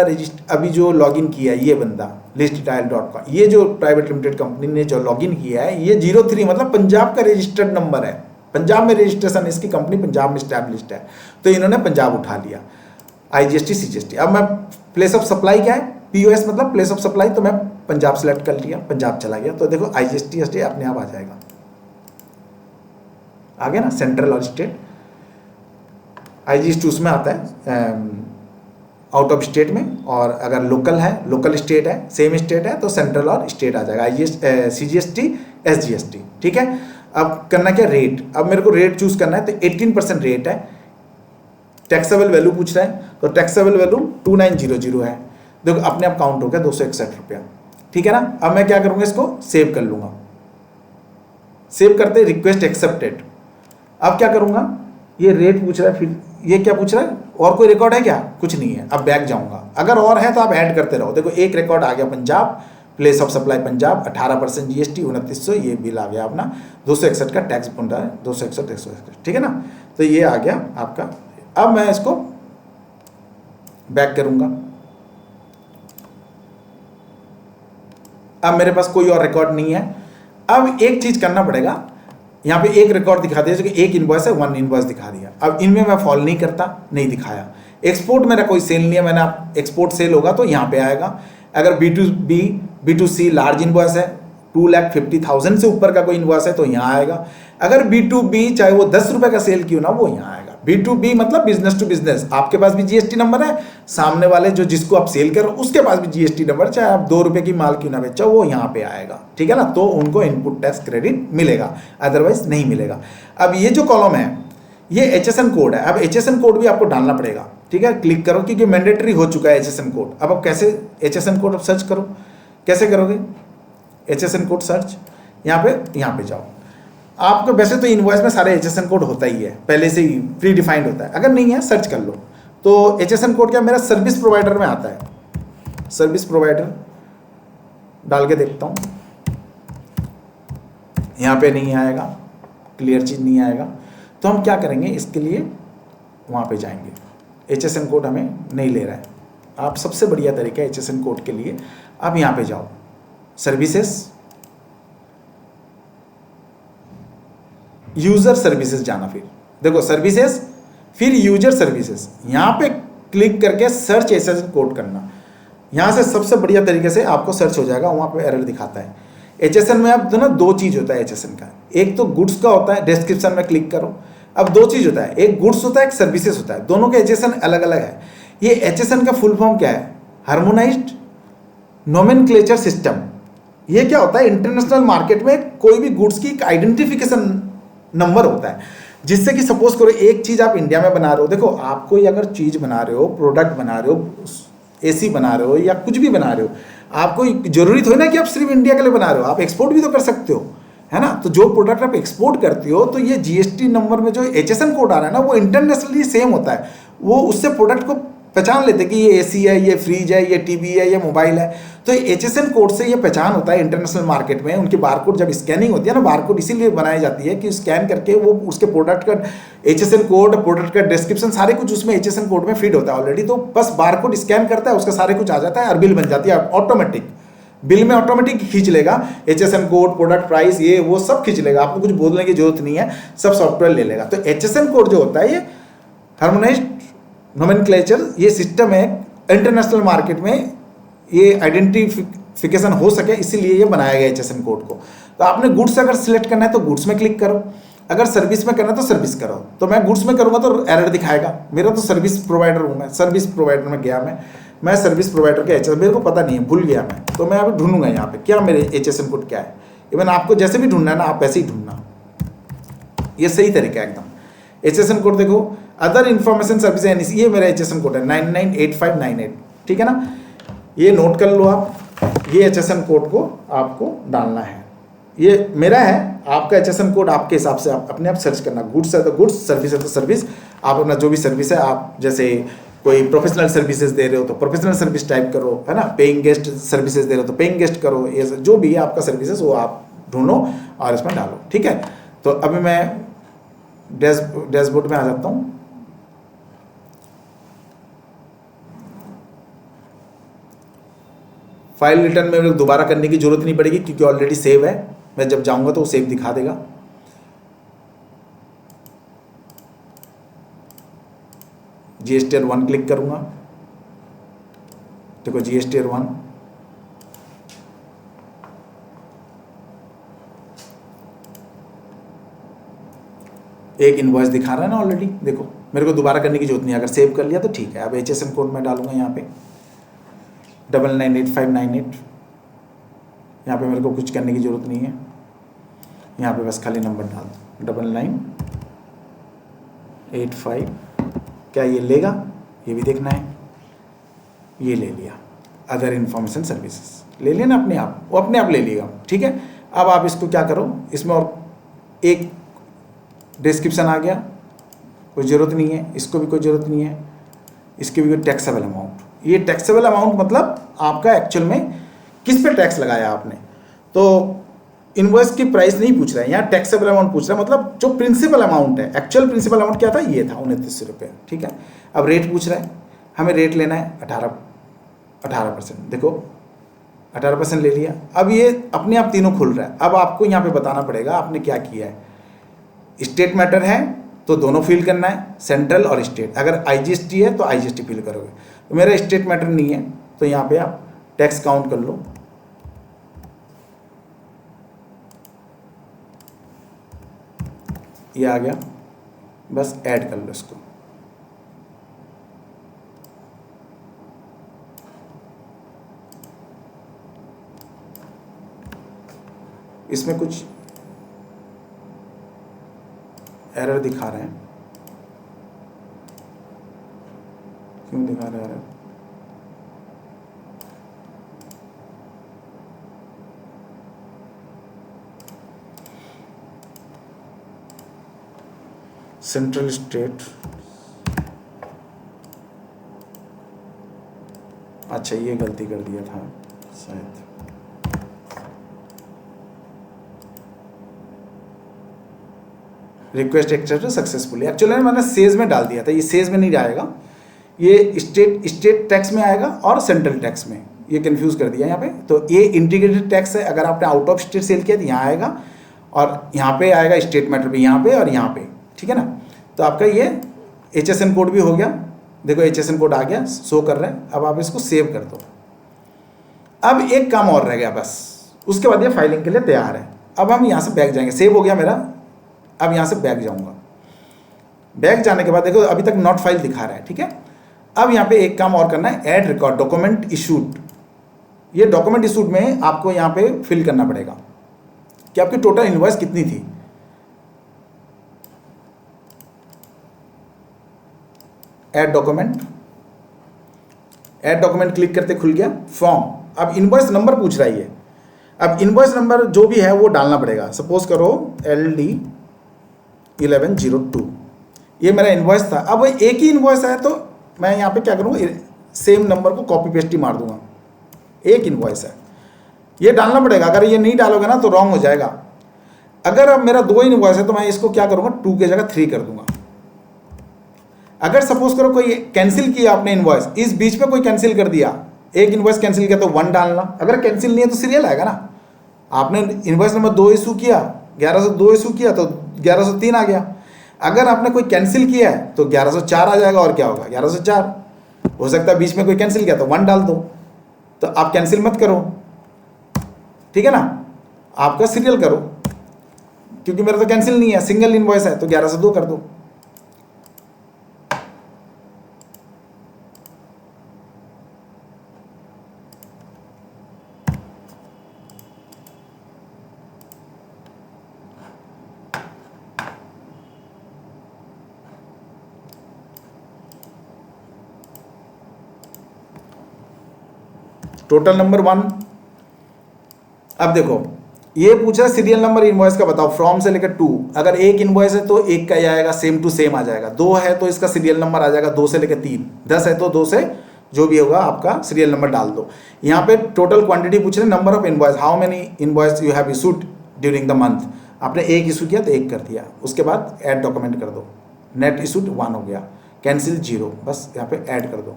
अभी जो लॉगिन किया है, ये बंदा listdial.com, ये जो प्राइवेट लिमिटेड कंपनी ने जो लॉगिन किया है, ये 03 मतलब पंजाब का रजिस्टर्ड नंबर है, पंजाब में रजिस्ट्रेशन, इसकी कंपनी पंजाब में स्टैब्लिश्ड है, तो इन्होंने पंजाब उठा लिया, आईजीएसटी सीजीएसटी। अब मैं प्लेस ऑफ सप्लाई क्या है, पीओएस मतलब प्लेस ऑफ सप्लाई, तो मैं पंजाब सेलेक्ट कर लिया, पंजाब चला गया, तो देखो आईजीएसटी एसटी अपने आप आ जाएगा, आ गया ना, सेंट्रल और स्टेट। आईजीएसटी उसमें आता है आउट ऑफ स्टेट में, और अगर लोकल है, लोकल स्टेट है, सेम स्टेट है तो सेंट्रल और स्टेट आ जाएगा, CGST SGST। ठीक है, अब करना क्या, रेट। अब मेरे को रेट चूज करना है, तो 18% रेट है। टैक्सेबल वैल्यू पूछ रहा है, तो टैक्सेबल वैल्यू 2900 है। देखो अपने आप काउंट हो गया 261 रुपया। ठीक है ना, अब मैं क्या करूंगा, इसको सेव कर लूंगा। सेव करते रिक्वेस्ट एक्सेप्टेड। अब क्या करूंगा, ये रेट पूछ रहा है, फिर ये क्या पूछ रहा है, और कोई रिकॉर्ड है क्या, कुछ नहीं है। अब बैक जाऊंगा, अगर और है तो आप ऐड करते रहो। देखो एक रिकॉर्ड आ गया Punjab, place of supply Punjab, 18% GST, 2900 ये बिल आ गया अपना, 261 का टैक्स बन रहा है, 261 161। ठीक है ना, तो ये आ गया आपका। अब मैं इसको बैक करूंगा। अब मेरे पास कोई और रिकॉर्ड नहीं है। अब एक चीज करना पड़ेगा, यहाँ पे एक रिकॉर्ड दिखा दिया, जो कि एक इनवॉइस है, 1 इनवॉइस दिखा दिया। अब इनमें मैं फॉल नहीं करता, नहीं दिखाया। एक्सपोर्ट मेरा कोई सेल नहीं है, मैंने एक्सपोर्ट सेल होगा तो यहाँ पे आएगा। अगर B2B B2C लार्ज इनवॉइस है, 2,50,000 से ऊपर का कोई इनवॉइस है तो यहाँ आएगा। अगर B2B चाहे वो 10 रुपए का सेल क्यों ना, वो यहाँ आएगा। B2B मतलब बिजनेस टू बिजनेस, आपके पास भी GST नंबर है, सामने वाले जो जिसको आप सेल कर रहे हो उसके पास भी GST नंबर, चाहे आप 2 रुपए की माल क्यों ना बेचो, वो यहाँ पे आएगा। ठीक है ना, तो उनको इनपुट टैक्स क्रेडिट मिलेगा, अदरवाइज नहीं मिलेगा। अब ये जो कॉलम है ये HSN कोड है। अब HSN कोड भी आपको डालना पड़ेगा। ठीक है, क्लिक करो क्योंकि मैंडेटरी हो चुका है HSN कोड। अब आप कैसे HSN कोड सर्च करो, कैसे करोगे HSN कोड सर्च, यहाँ पे जाओ। आपको वैसे तो इनवॉइस में सारे HSN कोड होता ही है, पहले से ही प्री डिफाइंड होता है। अगर नहीं है सर्च कर लो। तो HSN कोड क्या मेरा सर्विस प्रोवाइडर में आता है, सर्विस प्रोवाइडर डाल के देखता हूँ, यहाँ पे नहीं आएगा, क्लियर चीज नहीं आएगा। तो हम क्या करेंगे, इसके लिए वहाँ पे जाएंगे। HSN कोड हमें नहीं ले रहा है। आप सबसे बढ़िया तरीका है HSN कोड के लिए, आप यहाँ पे जाओ, सर्विसेज, यूजर सर्विसेज जाना। फिर देखो सर्विसेज, फिर यूजर सर्विसेज, यहाँ पे क्लिक करके सर्च HSN कोड करना। यहाँ से सबसे बढ़िया तरीके से आपको सर्च हो जाएगा, वहाँ पे एरर दिखाता है। HSN में अब तो ना 2 चीज होता है HSN का, एक तो गुड्स का होता है, डिस्क्रिप्शन में क्लिक करो। अब 2 चीज होता है, एक गुड्स होता है, एक सर्विसेज होता है, दोनों के HSN अलग अलग है। ये HSN का फुल फॉर्म क्या है, हार्मोनाइज्ड नोमेनक्लेचर सिस्टम। ये क्या होता है, इंटरनेशनल मार्केट में कोई भी गुड्स की एक आइडेंटिफिकेशन नंबर होता है, जिससे कि सपोज करो एक चीज आप इंडिया में बना रहे हो। देखो आप कोई अगर चीज बना रहे हो, प्रोडक्ट बना रहे हो, AC बना रहे हो या कुछ भी बना रहे हो, आपको जरूरी थोड़ी ना कि आप सिर्फ इंडिया के लिए बना रहे हो, आप एक्सपोर्ट भी तो कर सकते हो, है ना। तो जो प्रोडक्ट आप एक्सपोर्ट करते हो, तो ये GST नंबर में जो HSN कोड आ रहा है ना, वो इंटरनेशनली सेम होता है। वो उससे प्रोडक्ट को पहचान लेते कि ये AC है, ये फ्रिज है, ये TV है, ये मोबाइल है। तो HSN कोड से ये पहचान होता है इंटरनेशनल मार्केट में। उनकी बारकोड जब स्कैनिंग होती है ना, बारकोड इसीलिए बनाई जाती है कि स्कैन करके वो उसके प्रोडक्ट का HSN कोड, प्रोडक्ट का डिस्क्रिप्शन सारे कुछ उसमें HSN कोड में फीड होता है ऑलरेडी। तो बस बारकोड स्कैन करता है, उसका सारे कुछ आ जाता है और बिल बन जाती है ऑटोमेटिक। बिल में ऑटोमेटिक खींच लेगा HSN कोड, प्रोडक्ट प्राइस, ये वो सब खींच लेगा, आपको कुछ बोलने की जरूरत नहीं है, सब सॉफ्टवेयर ले लेगा। तो HSN कोड जो होता है ये हार्मोनाइज्ड नोमेनक्लेचर, ये सिस्टम है इंटरनेशनल मार्केट में, ये आइडेंटिफिकेशन हो सके इसीलिए ये बनाया गया HSN कोड को। तो आपने गुड्स अगर सिलेक्ट करना है तो गुड्स में क्लिक करो, अगर सर्विस में करना है तो सर्विस करो। तो मैं गुड्स में करूंगा तो एरर दिखाएगा, मेरा तो सर्विस प्रोवाइडर हूँ मैं, सर्विस प्रोवाइडर में गया मैं सर्विस प्रोवाइडर के HSN, मेरे को पता नहीं है, भूल गया मैं। तो मैं अभी ढूंढूंगा यहाँ पे क्या मेरे HSN कोड क्या है। इवन आपको जैसे भी ढूंढना है ना, आप वैसे ही ढूंढना, ये सही तरीका है एकदम। HSN कोड देखो, अदर इंफॉर्मेशन सर्विस, ये मेरा HSN कोड है 998598। ठीक है ना, ये नोट कर लो आप, ये HSN कोड को आपको डालना है। ये मेरा है, आपका HSN कोड आपके हिसाब से आप अपने आप सर्च करना। गुड्स है तो गुड्स, सर्विस है तो सर्विस, आप अपना जो भी सर्विस है, आप जैसे कोई प्रोफेशनल सर्विसेज दे रहे हो तो प्रोफेशनल सर्विस टाइप करो, है ना। पेइंग गेस्ट सर्विसेज दे रहे हो तो पेइंग गेस्ट करो, ये जो भी है आपका सर्विसेज वो आप ढूंढो और इसमें डालो। ठीक है, तो अभी मैं डैशबोर्ड में आ जाता हूँ। फाइल रिटर्न में मेरे दोबारा करने की जरूरत नहीं पड़ेगी क्योंकि ऑलरेडी सेव है। मैं जब जाऊंगा तो वो सेव दिखा देगा। GSTR 1 क्लिक करूंगा, देखो GSTR 1, एक इनवॉइस दिखा रहा है ना ऑलरेडी, देखो मेरे को दोबारा करने की जरूरत नहीं है, अगर सेव कर लिया तो ठीक है। अब HSN कोड मैं डालूंगा यहाँ पे 998598, यहाँ पे मेरे को कुछ करने की ज़रूरत नहीं है, यहाँ पे बस खाली नंबर डाल दो 9985। क्या ये लेगा, ये भी देखना है। ये ले लिया, अदर इन्फॉर्मेशन सर्विसेज ले लिया ना अपने आप, वो अपने आप ले लिएगा, ठीक है। अब आप इसको क्या करो, इसमें और एक डिस्क्रिप्शन आ गया, कोई ज़रूरत नहीं है, इसको भी कोई ज़रूरत नहीं है, इसके भी कोई टैक्सेबल अमाउंट। ये टैक्सेबल अमाउंट मतलब आपका एक्चुअल में किस पे टैक्स लगाया आपने। तो इनवॉइस की प्राइस नहीं पूछ रहा है यहाँ, टैक्सेबल अमाउंट पूछ रहा है, मतलब जो प्रिंसिपल अमाउंट है, एक्चुअल प्रिंसिपल अमाउंट क्या था, ये था 2900 रुपये, ठीक है। अब रेट पूछ रहा है, हमें रेट लेना है 18%। देखो 18% ले लिया। अब ये अपने आप तीनों खुल रहा है। अब आपको यहाँ पे बताना पड़ेगा आपने क्या किया है। स्टेट मैटर है तो दोनों फिल करना है, सेंट्रल और स्टेट। अगर IGST है तो IGST फिल करोगे। तो मेरा स्टेट मैटर नहीं है, तो यहाँ पे आप टैक्स काउंट कर लो। ये आ गया, बस ऐड कर लो इसको। इसमें कुछ एरर दिखा रहे हैं, क्यों दिखा रहे हैं एरर? सेंट्रल स्टेट, अच्छा ये गलती कर दिया था शायद। रिक्वेस्ट एक्सेप्ट सक्सेसफुली, एक्चुअली मैंने सेज में डाल दिया था, ये सेज में नहीं जाएगा, ये स्टेट टैक्स में आएगा और सेंट्रल टैक्स में, ये कंफ्यूज कर दिया यहाँ पे। तो ये इंटीग्रेटेड टैक्स है, अगर आपने आउट ऑफ स्टेट सेल किया तो यहाँ आएगा, और यहाँ पे आएगा स्टेट मैटर पे, यहाँ पे और यहाँ पे, ठीक है ना। तो आपका ये HSN कोड भी हो गया, देखो HSN कोड आ गया, शो कर रहे हैं। अब आप इसको सेव कर दो। अब एक काम और रह गया बस, उसके बाद ये फाइलिंग के लिए तैयार है। अब हम यहाँ से बैक जाएंगे, सेव हो गया मेरा। अब यहाँ से बैक जाऊँगा, बैक जाने के बाद देखो अभी तक नॉट फाइल दिखा रहा है, ठीक है। अब यहाँ पे एक काम और करना है, ऐड रिकॉर्ड डॉक्यूमेंट इशूड। ये डॉक्यूमेंट इशूड में आपको यहाँ पे फिल करना पड़ेगा कि आपकी टोटल इनवॉइस कितनी थी। Add document, add document click करते खुल गया फॉर्म। अब इनवॉइस नंबर पूछ रहा है ये। अब इनवॉइस नंबर जो भी है वो डालना पड़ेगा। सपोज करो LD 1102, ये मेरा इनवॉइस था। अब एक ही इनवॉइस है तो मैं यहाँ पे क्या करूँगा, सेम नंबर को कॉपी पेस्ट ही मार दूंगा। एक इनवॉइस है, ये डालना पड़ेगा। अगर ये नहीं डालोगे ना तो रॉन्ग हो जाएगा। अगर अब मेरा 2 इनवॉइस है तो मैं इसको क्या करूँगा, 2 की जगह 3 कर दूंगा। अगर सपोज करो कोई कैंसिल किया आपने इनवॉइस, इस बीच में कोई कैंसिल कर दिया, एक इनवॉइस कैंसिल किया तो 1 डालना। अगर कैंसिल नहीं है तो सीरियल आएगा ना। आपने इनवॉइस नंबर 2 इशू किया, 1102 इशू किया तो 1103 आ गया। अगर आपने कोई कैंसिल किया है तो 1104 आ जाएगा, और क्या होगा 1104। हो सकता है बीच में कोई कैंसिल किया तो 1 डाल दो। तो आप कैंसिल मत करो, ठीक है ना, आपका सीरियल करो। क्योंकि मेरा तो कैंसिल नहीं है, सिंगल इनवॉइस है, तो 1102 कर दो। Total number 1। अब देखो ये पूछा सीरियल नंबर इनवॉइस का बताओ फ्रॉम से लेकर 2। अगर एक इनवॉइस है तो एक का ही आएगा, सेम टू सेम आ जाएगा। 2 है तो इसका सीरियल नंबर आ जाएगा 2 से लेकर 3। 10 है तो 2 से जो भी होगा आपका सीरियल नंबर डाल दो। यहाँ पे टोटल क्वांटिटी पूछ रहे, number of invoice, how many invoice you have issued during the month. आपने एक इशू किया तो एक कर दिया। उसके बाद ऐड डॉक्यूमेंट कर दो, नेट इशूड 1 हो गया, कैंसिल 0, बस यहाँ पे ऐड कर दो,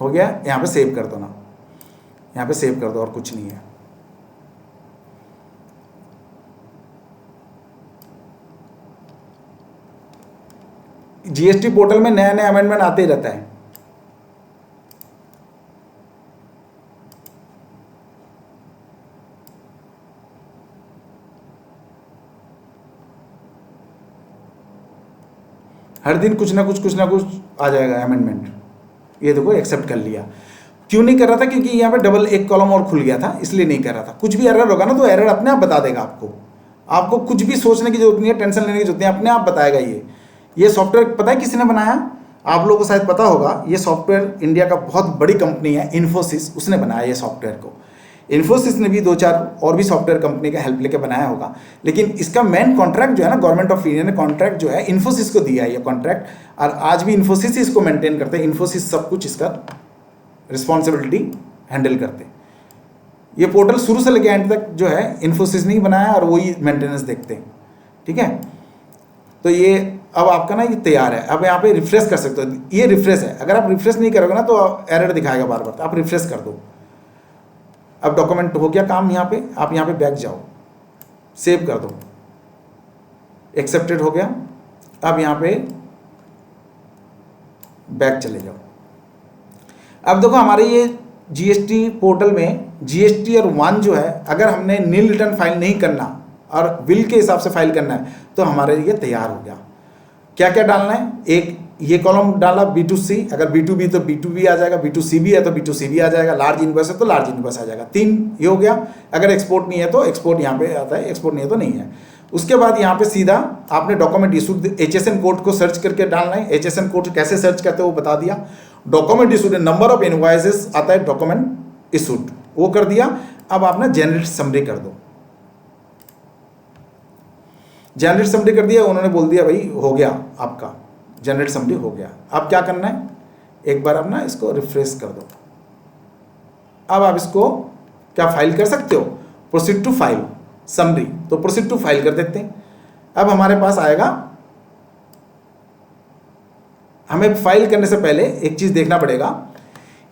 हो गया। यहाँ पे सेव कर दो ना, यहाँ पे सेव कर दो, और कुछ नहीं है। GST पोर्टल में नया नया अमेंडमेंट आते ही रहता है। हर दिन कुछ ना कुछ आ जाएगा अमेंडमेंट। ये देखो एक्सेप्ट कर लिया। क्यों नहीं कर रहा था? क्योंकि यहाँ पे डबल एक कॉलम और खुल गया था, इसलिए नहीं कर रहा था। कुछ भी एरर होगा ना तो एरर अपने आप बता देगा आपको कुछ भी सोचने की जरूरत नहीं है, टेंशन लेने की जरूरत नहीं है, अपने आप बताएगा। ये सॉफ्टवेयर पता है किसने बनाया? आप लोगों को शायद पता होगा, ये सॉफ्टवेयर इंडिया का बहुत बड़ी कंपनी है इन्फोसिस, उसने बनाया ये सॉफ्टवेयर को। इन्फोसिस ने भी 2-4 और भी सॉफ्टवेयर कंपनी का हेल्प लेके बनाया होगा, लेकिन इसका मेन कॉन्ट्रैक्ट जो है ना, गवर्नमेंट ऑफ इंडिया ने कॉन्ट्रैक्ट जो है इन्फोसिस को दिया है ये कॉन्ट्रैक्ट, और आज भी इन्फोसिस ही इसको मेंटेन करते हैं। इन्फोसिस सब कुछ इसका रिस्पॉन्सिबिलिटी हैंडल करते हैं। ये पोर्टल शुरू से लेकर एंड तक जो है इन्फोसिस ने ही बनाया और वही मेंटेनेंस देखते हैं, ठीक है। तो ये अब आपका ना ये तैयार है। अब यहाँ पे रिफ्रेश कर सकते हो, ये रिफ्रेश है। अगर आप रिफ्रेश नहीं करोगे ना तो एरर दिखाएगा बार बार, तो आप रिफ्रेश कर दो। अब डॉक्यूमेंट हो गया काम। यहाँ पे आप यहाँ पे बैक जाओ, सेव कर दो, एक्सेप्टेड हो गया। अब यहाँ पे बैक चले जाओ। अब देखो हमारे ये जीएसटी पोर्टल में जीएसटी और 1 जो है, अगर हमने नील रिटर्न फाइल नहीं करना और बिल के हिसाब से फाइल करना है तो हमारे लिए तैयार हो गया। क्या क्या डालना है? एक ये कॉलम डाला B2C, अगर B2B तो B2B आ जाएगा, B2C भी है तो B2C भी आ जाएगा, लार्ज इनवॉइस है तो लार्ज इनवॉइस आ जाएगा। 3 ये हो गया। अगर एक्सपोर्ट नहीं है तो एक्सपोर्ट यहाँ पे आता है, एक्सपोर्ट नहीं है तो नहीं है। उसके बाद यहाँ पे सीधा आपने डॉक्यूमेंट इशूड HSN कोड को सर्च करके डालना है। HSN कोड कैसे सर्च करते हो वो बता दिया। Document issued, number of invoices आता है डॉक्यूमेंट इशूड, वो कर दिया। अब आप ना जनरेट समरी कर दो। जनरेट समरी कर दिया, उन्होंने बोल दिया भाई हो गया आपका जनरेट समरी हो गया। अब क्या करना है? एक बार आप ना इसको रिफ्रेश कर दो। अब आप इसको क्या फाइल कर सकते हो? प्रोसीड टू फाइल समरी, तो प्रोसीड टू फाइल कर देते हैं। अब हमारे पास आएगा, हमें फाइल करने से पहले एक चीज देखना पड़ेगा,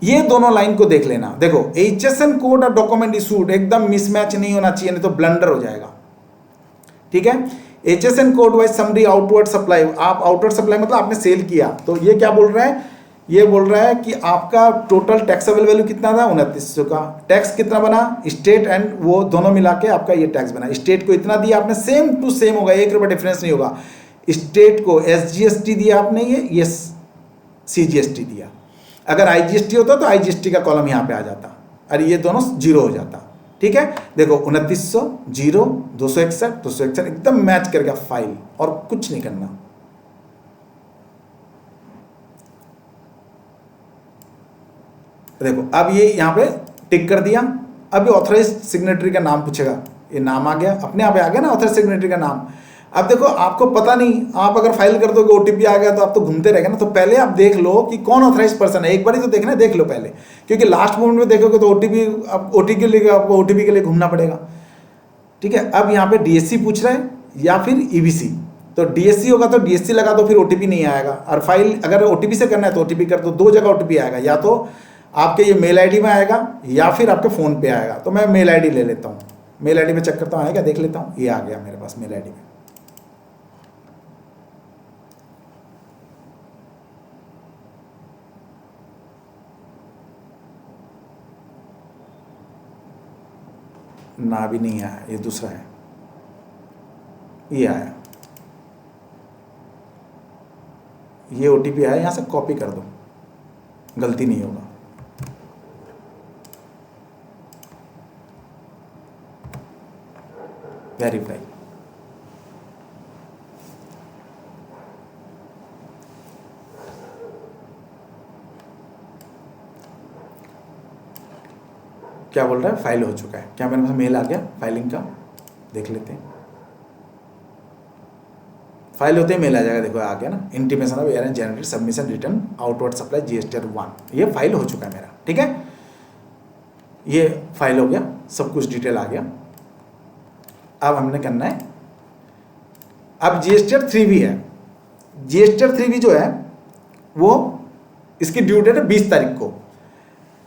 ये दोनों लाइन को देख लेना। देखो HSN कोड और डॉक्यूमेंट इशूड एकदम मिसमैच नहीं होना चाहिए, नहीं तो ब्लंडर हो जाएगा, ठीक है। HSN code wise summary outward supply, आप आउटवर्ड सप्लाई मतलब आपने सेल किया, तो ये क्या बोल रहा है? ये बोल रहा है कि आपका टोटल टैक्सेबल वैल्यू कितना था? 2900 का। टैक्स कितना बना? स्टेट एंड वो दोनों मिला के आपका ये टैक्स बना। स्टेट को इतना दिया आपने, सेम टू सेम होगा, 1 रुपये डिफरेंस नहीं होगा। स्टेट को SGST दिया आपने, ये CGST दिया। अगर IGST होता तो IGST का कॉलम यहाँ पे आ जाता और ये दोनों 0 हो जाता, ठीक है। देखो 2900 0 261 एकदम मैच कर गया फाइल, और कुछ नहीं करना। देखो अब ये यहां पे टिक कर दिया। अब ये ऑथराइज सिग्नेटरी का नाम पूछेगा, ये नाम आ गया, अपने आप आ गया ना ऑथराइज सिग्नेटरी का नाम। अब देखो आपको पता नहीं, आप अगर फाइल कर दोगे OTP आ गया तो आप तो घूमते रहेगा ना, तो पहले आप देख लो कि कौन ऑथराइज पर्सन है। एक बार ही तो देखना है, देख लो पहले, क्योंकि लास्ट मोमेंट में देखोगे तो OTP के लिए आपको OTP के लिए घूमना पड़ेगा, ठीक है। अब यहाँ पे DSC पूछ रहा है या फिर EBC, तो DSC होगा तो DSC लगा दो, फिर OTP नहीं आएगा। और फाइल अगर OTP से करना है तो OTP कर दो। 2 जगह OTP आएगा, या तो आपके ये मेल ID में आएगा या फिर आपके फ़ोन पे आएगा। तो मैं मेल ID ले लेता हूँ, मेल ID में चेक करता हूँ आएगा, देख लेता हूँ। ये आ गया मेरे पास मेल ID में। ना भी नहीं आया, ये दूसरा है, ये आया, ये OTP आया, यहाँ से कॉपी कर दो, गलती नहीं होगा। वेरीफाई, क्या बोल रहा है? फाइल हो चुका है। क्या मेरे पास मेल आ गया फाइलिंग का? देख लेते हैं। फाइल होते ही मेल आ जाएगा, देखो आ गया ना, intimation of air and generated submission return outward supply GST 1। ये फाइल हो चुका है मेरा, ठीक है। ये फाइल हो गया, सब कुछ डिटेल आ गया। अब हमने करना है, अब GST 3 भी है। GST 3 भी जो है वो, इसकी ड्यू डेट है 20 तारीख को।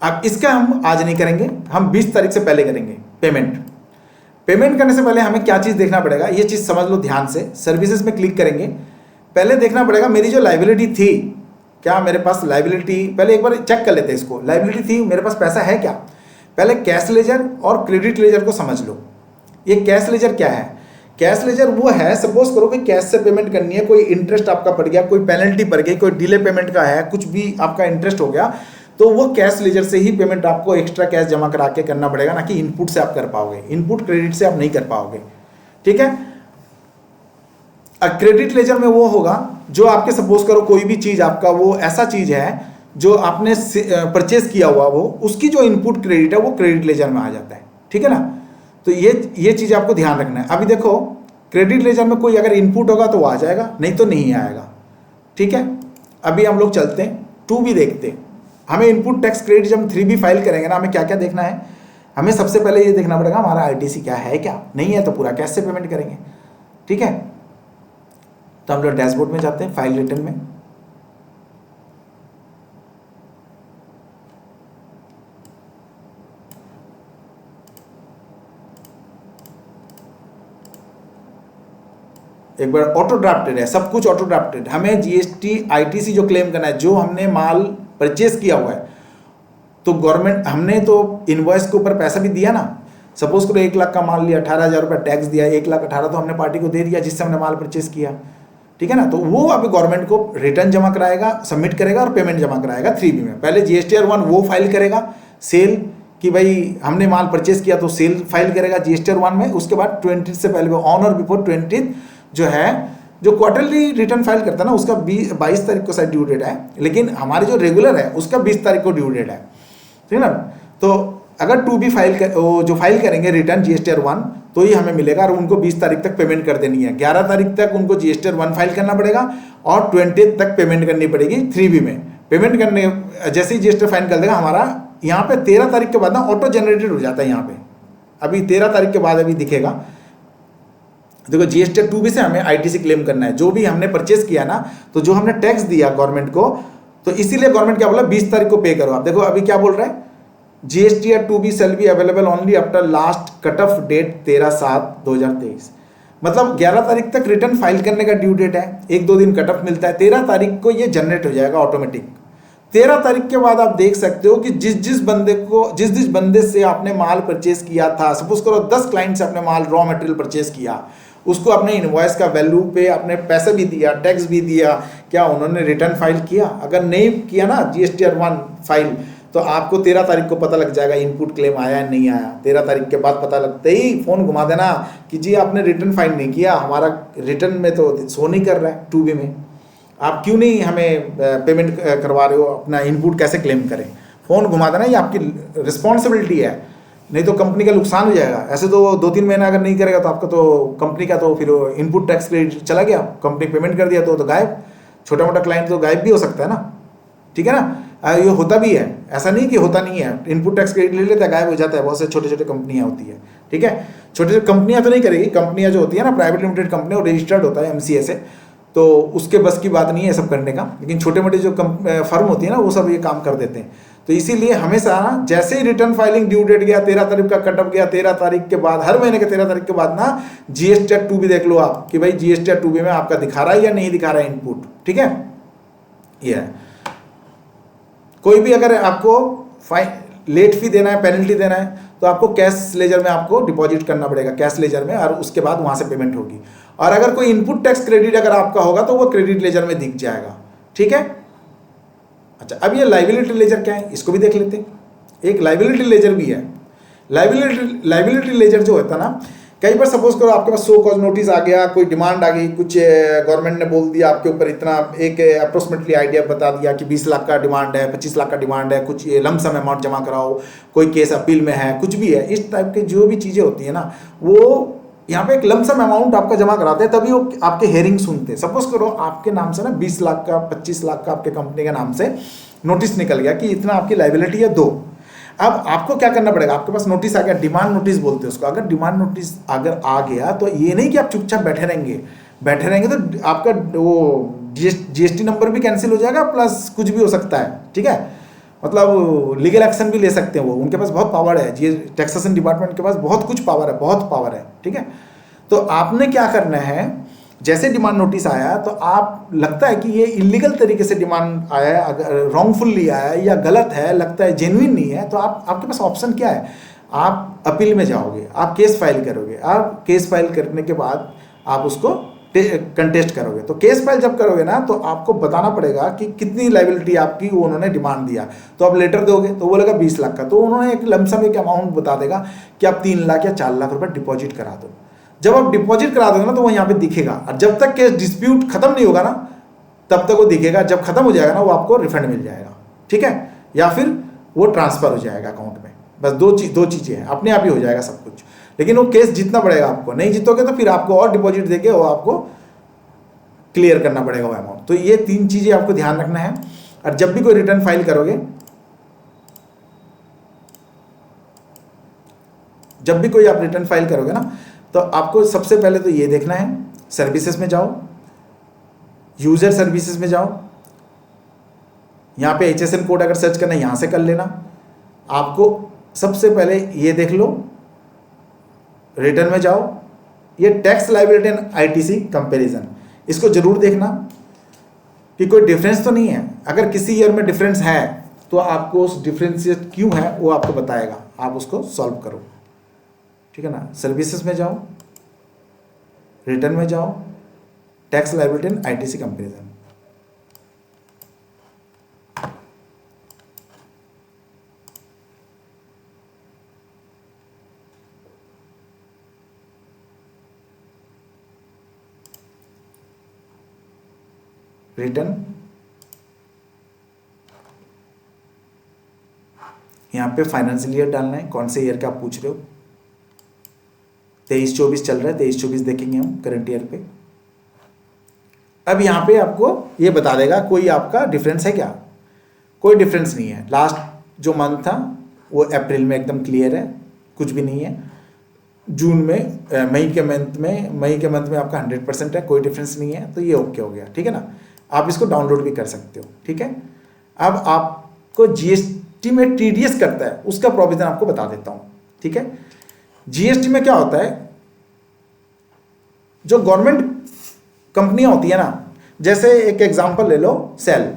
अब इसका हम आज नहीं करेंगे, हम 20 तारीख से पहले करेंगे पेमेंट करने से पहले हमें क्या चीज़ देखना पड़ेगा, ये चीज़ समझ लो ध्यान से। सर्विसेज में क्लिक करेंगे, पहले देखना पड़ेगा मेरी जो लाइबिलिटी थी, क्या मेरे पास लाइबिलिटी, पहले एक बार चेक कर लेते हैं इसको। लाइबिलिटी थी, मेरे पास पैसा है क्या? पहले कैश लेजर और क्रेडिट लेजर को समझ लो। ये कैश लेजर क्या है? कैश लेजर वो है, सपोज करो कि कैश से पेमेंट करनी है, कोई इंटरेस्ट आपका पड़ गया, कोई पेनल्टी पड़ गई, कोई डिले पेमेंट का है, कुछ भी आपका इंटरेस्ट हो गया, तो वो कैश लेजर से ही पेमेंट आपको एक्स्ट्रा कैश जमा करा के करना पड़ेगा, ना कि इनपुट से आप कर पाओगे। इनपुट क्रेडिट से आप नहीं कर पाओगे, ठीक है। क्रेडिट लेजर में वो होगा जो आपके, सपोज करो कोई भी चीज आपका वो ऐसा चीज है जो आपने परचेज किया हुआ, वो उसकी जो इनपुट क्रेडिट है वो क्रेडिट लेजर में आ जाता है, ठीक है ना। तो ये चीज आपको ध्यान रखना है। अभी देखो क्रेडिट लेजर में कोई अगर इनपुट होगा तो वो आ जाएगा, नहीं तो नहीं आएगा, ठीक है। अभी हम लोग चलते हैं 2B देखते हैं। हमें इनपुट टैक्स क्रेडिट जब 3B फाइल करेंगे ना, हमें क्या क्या देखना है, हमें सबसे पहले ये देखना पड़ेगा हमारा आरटीसी क्या है, क्या नहीं है, तो पूरा कैश से पेमेंट करेंगे, ठीक है। तो हम लोग डैशबोर्ड में जाते हैं, फाइल रिटर्न में, एक बार ऑटो ड्राफ्टेड है, सब कुछ ऑटो ड्राफ्टेड। हमें जीएसटी आईटीसी जो क्लेम करना है, जो हमने माल परचेज किया हुआ है, तो गवर्नमेंट, हमने तो इनवॉइस के ऊपर पैसा भी दिया ना। सपोज करो 1 लाख का माल लिया, 18,000 रुपये टैक्स दिया, 1,18,000 तो हमने पार्टी को दे दिया जिससे हमने माल परचेज किया, ठीक है ना। तो वो अभी गवर्नमेंट को रिटर्न जमा कराएगा, सबमिट करेगा और पेमेंट जमा कराएगा 3B में। पहले GSTR 1 वो फाइल करेगा सेल कि भाई हमने माल परचेज किया, तो सेल फाइल करेगा GSTR 1 में। उसके बाद 20 से पहले, ऑन और बिफोर 20 जो है, जो क्वार्टरली रिटर्न फाइल करता है ना, उसका 22 तारीख को शायद ड्यू डेट है, लेकिन हमारे जो रेगुलर है उसका 20 तारीख को ड्यू डेट है, ठीक है ना। तो अगर 2B फाइल जो फाइल करेंगे रिटर्न GSTR 1, तो ये हमें मिलेगा, और उनको 20 तारीख तक पेमेंट कर देनी है। 11 तारीख तक उनको GSTR 1 फाइल करना पड़ेगा और 20 तक पेमेंट करनी पड़ेगी 3B में। पेमेंट करने जैसे ही GSTR फाइल कर देगा, हमारा यहाँ पे 13 तारीख के बाद ना ऑटो जनरेटेड हो जाता है। यहाँ पे अभी 13 तारीख के बाद अभी दिखेगा, देखो GSTR 2B से हमें आईटीसी क्लेम करना है, जो भी हमने परचेज किया ना, तो जो हमने टैक्स दिया गवर्नमेंट को, तो इसीलिए गवर्नमेंट क्या बोला, 20 तारीख को पे करो। आप देखो अभी क्या बोल रहा है, GSTR 2B shall be available only after last cut off date 13/7/2023। मतलब 11 तारीख तक रिटर्न फाइल करने का ड्यू डेट है, 1-2 दिन कट ऑफ मिलता है, 13 तारीख को ये जनरेट हो जाएगा ऑटोमेटिक। 13 तारीख के बाद आप देख सकते हो कि जिस बंदे से आपने माल परचेज किया था, सपोज करो 10 क्लाइंट से आपने माल रॉ मटेरियल परचेज किया, उसको अपने इनवॉइस का वैल्यू पे आपने पैसे भी दिया, टैक्स भी दिया, क्या उन्होंने रिटर्न फाइल किया? अगर नहीं किया ना GSTR 1 फाइल, तो आपको 13 तारीख को पता लग जाएगा इनपुट क्लेम आया है नहीं आया। 13 तारीख के बाद पता लगते ही फ़ोन घुमा देना कि जी आपने रिटर्न फाइल नहीं किया, हमारा रिटर्न में तो शो नहीं कर रहा है 2B में, आप क्यों नहीं हमें पेमेंट करवा रहे हो, अपना इनपुट कैसे क्लेम करें। फ़ोन घुमा देना, ये आपकी रिस्पॉन्सिबिलिटी है, नहीं तो कंपनी का नुकसान हो जाएगा। ऐसे तो 2-3 महीना अगर नहीं करेगा तो आपका तो कंपनी का तो फिर इनपुट टैक्स क्रेडिट चला गया, कंपनी पेमेंट कर दिया तो गायब। छोटा मोटा क्लाइंट तो गायब भी हो सकता है ना, ठीक है ना। ये होता भी है, ऐसा नहीं कि होता नहीं है। इनपुट टैक्स क्रेडिट ले लेता है, गायब हो जाता है। बहुत से छोटे छोटे कंपनियां होती है, ठीक है। छोटे छोटे कंपनियां तो नहीं करेगी, कंपनियां जो होती है ना प्राइवेट लिमिटेड कंपनी, और रजिस्टर्ड होता है MCA से, तो उसके बस की बात नहीं है सब करने का। लेकिन छोटे मोटे जो फर्म होती है ना, वो सब ये काम कर देते हैं। तो इसीलिए हमेशा ना, जैसे ही रिटर्न फाइलिंग ड्यू डेट गया, 13 तारीख का कट ऑफ गया, 13 तारीख के बाद, हर महीने के 13 तारीख के बाद ना GSTR 2B देख लो आप कि भाई GSTR 2B में आपका दिखा रहा है या नहीं दिखा रहा है इनपुट, ठीक है। ये है, कोई भी अगर आपको लेट फी देना है, पेनल्टी देना है, तो आपको कैश लेजर में आपको डिपॉजिट करना पड़ेगा, कैश लेजर में, और उसके बाद वहां से पेमेंट होगी। और अगर कोई इनपुट टैक्स क्रेडिट अगर आपका होगा तो वो क्रेडिट लेजर में दिख जाएगा, ठीक है। अच्छा, अब ये लाइबिलिटी लेजर क्या है, इसको भी देख लेते हैं। एक लाइबिलिटी लेजर भी है। लाइबिलिटी लेजर जो होता है ना, कई बार सपोज करो आपके पास 100 कॉज नोटिस आ गया, कोई डिमांड आ गई, कुछ गवर्नमेंट ने बोल दिया आपके ऊपर इतना, एक अप्रोक्सीमेटली आइडिया बता दिया कि 20 लाख का डिमांड है, 25 लाख का डिमांड है, कुछ ये लमसम अमाउंट जमा कराओ, कोई केस अपील में है, कुछ भी है, इस टाइप के जो भी चीज़ें होती है ना, वो यहाँ पे एक लमसम अमाउंट आपका जमा कराते हैं, तभी वो आपके हेयरिंग सुनते हैं। सपोज करो आपके नाम से ना 20 लाख का, 25 लाख का आपके कंपनी के नाम से नोटिस निकल गया कि इतना आपकी लाइबिलिटी है, दो। अब आपको क्या करना पड़ेगा, आपके पास नोटिस आ गया, डिमांड नोटिस बोलते हैं उसको। अगर डिमांड नोटिस अगर आ गया तो ये नहीं कि आप चुपचाप बैठे रहेंगे तो आपका वो GST नंबर भी कैंसिल हो जाएगा, प्लस कुछ भी हो सकता है, ठीक है। मतलब लीगल एक्शन भी ले सकते हैं वो, उनके पास बहुत पावर है, ये टैक्सेशन डिपार्टमेंट के पास बहुत कुछ पावर है, बहुत पावर है, ठीक है। तो आपने क्या करना है, जैसे डिमांड नोटिस आया तो आप, लगता है कि ये इलीगल तरीके से डिमांड आया है, अगर रॉन्गफुल्ली आया है या गलत है, लगता है जेन्युइन नहीं है, तो आपके पास ऑप्शन क्या है, आप अपील में जाओगे, आप केस फाइल करोगे, आप केस फाइल करने के बाद आप उसको कंटेस्ट करोगे। तो केस फाइल जब करोगे ना तो आपको बताना पड़ेगा कि कितनी लाइबिलिटी आपकी वो उन्होंने डिमांड दिया। तो आप लेटर दोगे तो बोलेगा 20 लाख का, तो उन्होंने एक लमसम एक अमाउंट बता देगा कि आप 3 लाख या 4 लाख रुपए डिपॉजिट करा दो। जब आप डिपॉजिट करा दोगे ना तो वो यहाँ पे दिखेगा, और जब तक केस डिस्प्यूट खत्म नहीं होगा ना तब तक वो दिखेगा। जब खत्म हो जाएगा ना वो आपको रिफंड मिल जाएगा, ठीक है, या फिर वो ट्रांसफर हो जाएगा अकाउंट में। बस दो चीज़ें हैं, अपने आप ही हो जाएगा सब कुछ। लेकिन वो केस जीतना पड़ेगा आपको, नहीं जीतोगे तो फिर आपको और डिपॉजिट देके वो आपको क्लियर करना पड़ेगा वो अमाउंट। तो ये 3 चीज़ें आपको ध्यान रखना है। और जब भी कोई रिटर्न फाइल करोगे, जब भी कोई आप रिटर्न फाइल करोगे ना तो आपको सबसे पहले तो ये देखना है, सर्विसेज में जाओ, यूजर सर्विसेज में जाओ, यहाँ पे HSN कोड अगर सर्च करना है यहाँ से कर लेना। आपको सबसे पहले ये देख लो, रिटर्न में जाओ, ये tax liability and ITC comparison, इसको जरूर देखना कि कोई डिफरेंस तो नहीं है। अगर किसी ईयर में डिफरेंस है तो आपको उस डिफरेंस क्यों है वो आपको बताएगा, आप उसको सॉल्व करो, ठीक है ना। सर्विसेज में जाओ, रिटर्न में जाओ, tax liability and ITC comparison. Return, यहाँ पे फाइनेंशियल ईयर डालना है, कौन से ईयर का आप पूछ रहे हो। 23-24 चल रहा है, 23-24 देखेंगे हम करंट ईयर पे। अब यहाँ पे आपको ये बता देगा कोई आपका डिफरेंस है क्या, कोई डिफरेंस नहीं है। लास्ट जो मंथ था वो अप्रैल में एकदम क्लियर है, कुछ भी नहीं है। जून में मई के मंथ में आपका 100% है, कोई डिफरेंस नहीं है, तो ये ओके हो गया, ठीक है ना। आप इसको डाउनलोड भी कर सकते हो, ठीक है। अब आपको GST में TDS करता है उसका प्रोविजन आपको बता देता हूँ, ठीक है। GST में क्या होता है, जो गवर्नमेंट कंपनियां होती है ना, जैसे एक एग्जांपल ले लो, SAIL,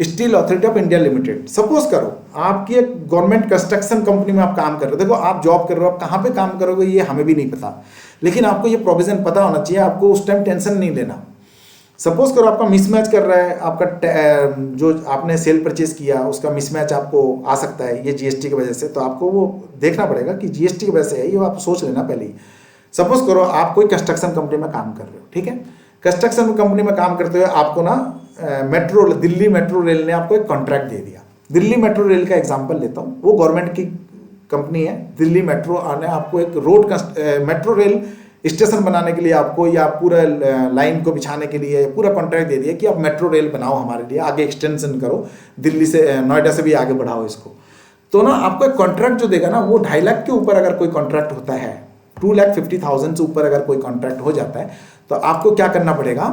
Steel Authority of India Limited. Suppose करो आपकी एक गवर्नमेंट कंस्ट्रक्शन कंपनी में आप काम कर रहे हो। देखो आप जॉब कर रहे हो, आप कहाँ पे काम करोगे ये हमें भी नहीं पता, लेकिन आपको ये प्रोविजन पता होना चाहिए, आपको उस टाइम टेंशन नहीं लेना। सपोज करो आपका मिसमैच कर रहा है, आपका जो आपने सेल परचेज किया उसका मिसमैच आपको आ सकता है ये GST की वजह से, तो आपको वो देखना पड़ेगा कि GST की वजह से है ये, आप सोच लेना पहले ही। सपोज करो आप कोई कंस्ट्रक्शन कंपनी में काम कर रहे हो, ठीक है। कंस्ट्रक्शन कंपनी में काम करते हुए आपको ना दिल्ली मेट्रो रेल ने आपको एक कॉन्ट्रैक्ट दे दिया। दिल्ली मेट्रो रेल का एग्जांपल लेता हूँ, वो गवर्नमेंट की कंपनी है। दिल्ली मेट्रो ने आपको एक मेट्रो रेल स्टेशन बनाने के लिए आपको, या पूरा लाइन को बिछाने के लिए पूरा कॉन्ट्रैक्ट दे दिया कि आप मेट्रो रेल बनाओ हमारे लिए, आगे एक्सटेंशन करो, दिल्ली से नोएडा से भी आगे बढ़ाओ इसको। तो ना आपको एक कॉन्ट्रैक्ट जो देगा ना वो 2.5 लाख के ऊपर अगर कोई कॉन्ट्रैक्ट होता है, 2,50,000 से ऊपर अगर कोई कॉन्ट्रैक्ट हो जाता है, तो आपको क्या करना पड़ेगा,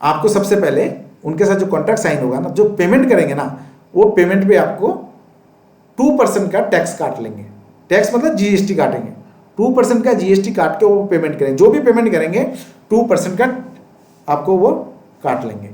आपको सबसे पहले उनके साथ जो कॉन्ट्रैक्ट साइन होगा ना, जो पेमेंट करेंगे ना, वो पेमेंट पे आपको 2% का टैक्स काट लेंगे। टैक्स मतलब GST काटेंगे, 2% का GST काट के वो पेमेंट करेंगे। जो भी पेमेंट करेंगे 2% का आपको वो काट लेंगे।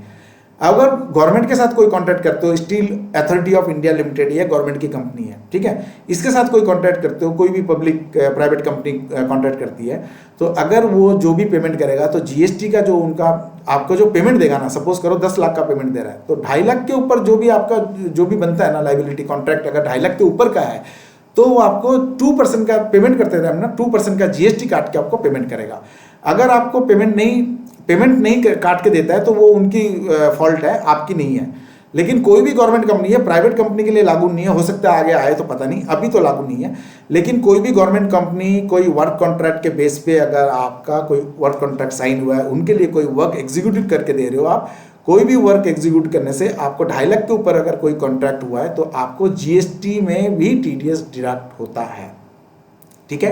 अगर गवर्नमेंट के साथ कोई कॉन्ट्रैक्ट करते हो, steel Authority of India limited, ये गवर्नमेंट की कंपनी है, ठीक है, इसके साथ कोई कॉन्ट्रैक्ट करते हो, कोई भी पब्लिक प्राइवेट कंपनी कॉन्ट्रैक्ट करती है, तो अगर वो जो भी पेमेंट करेगा तो GST का जो उनका आपको जो पेमेंट देगा ना, सपोज करो 10 लाख का पेमेंट दे रहा है, तो 2.5 लाख के ऊपर जो भी आपका जो भी बनता है ना लाइबिलिटी, कॉन्ट्रैक्ट अगर 2.5 लाख के ऊपर का है तो वो आपको 2% का पेमेंट करते रहे ना, 2% का GST काट के आपको पेमेंट करेगा। अगर आपको पेमेंट नहीं काट के देता है तो वो उनकी फॉल्ट है, आपकी नहीं है। लेकिन कोई भी गवर्नमेंट कंपनी है, प्राइवेट कंपनी के लिए लागू नहीं है, हो सकता है आगे आए तो पता नहीं, अभी तो लागू नहीं है। लेकिन कोई भी गवर्नमेंट कंपनी कोई वर्क कॉन्ट्रैक्ट के बेस पे अगर आपका कोई वर्क कॉन्ट्रैक्ट साइन हुआ है, उनके लिए कोई वर्क एग्जीक्यूट करके दे रहे हो आप, कोई भी वर्क एग्जीक्यूट करने से आपको 2.5 लाख के ऊपर अगर कोई कॉन्ट्रैक्ट हुआ है तो आपको GST में भी TDS डिडक्ट होता है, ठीक है।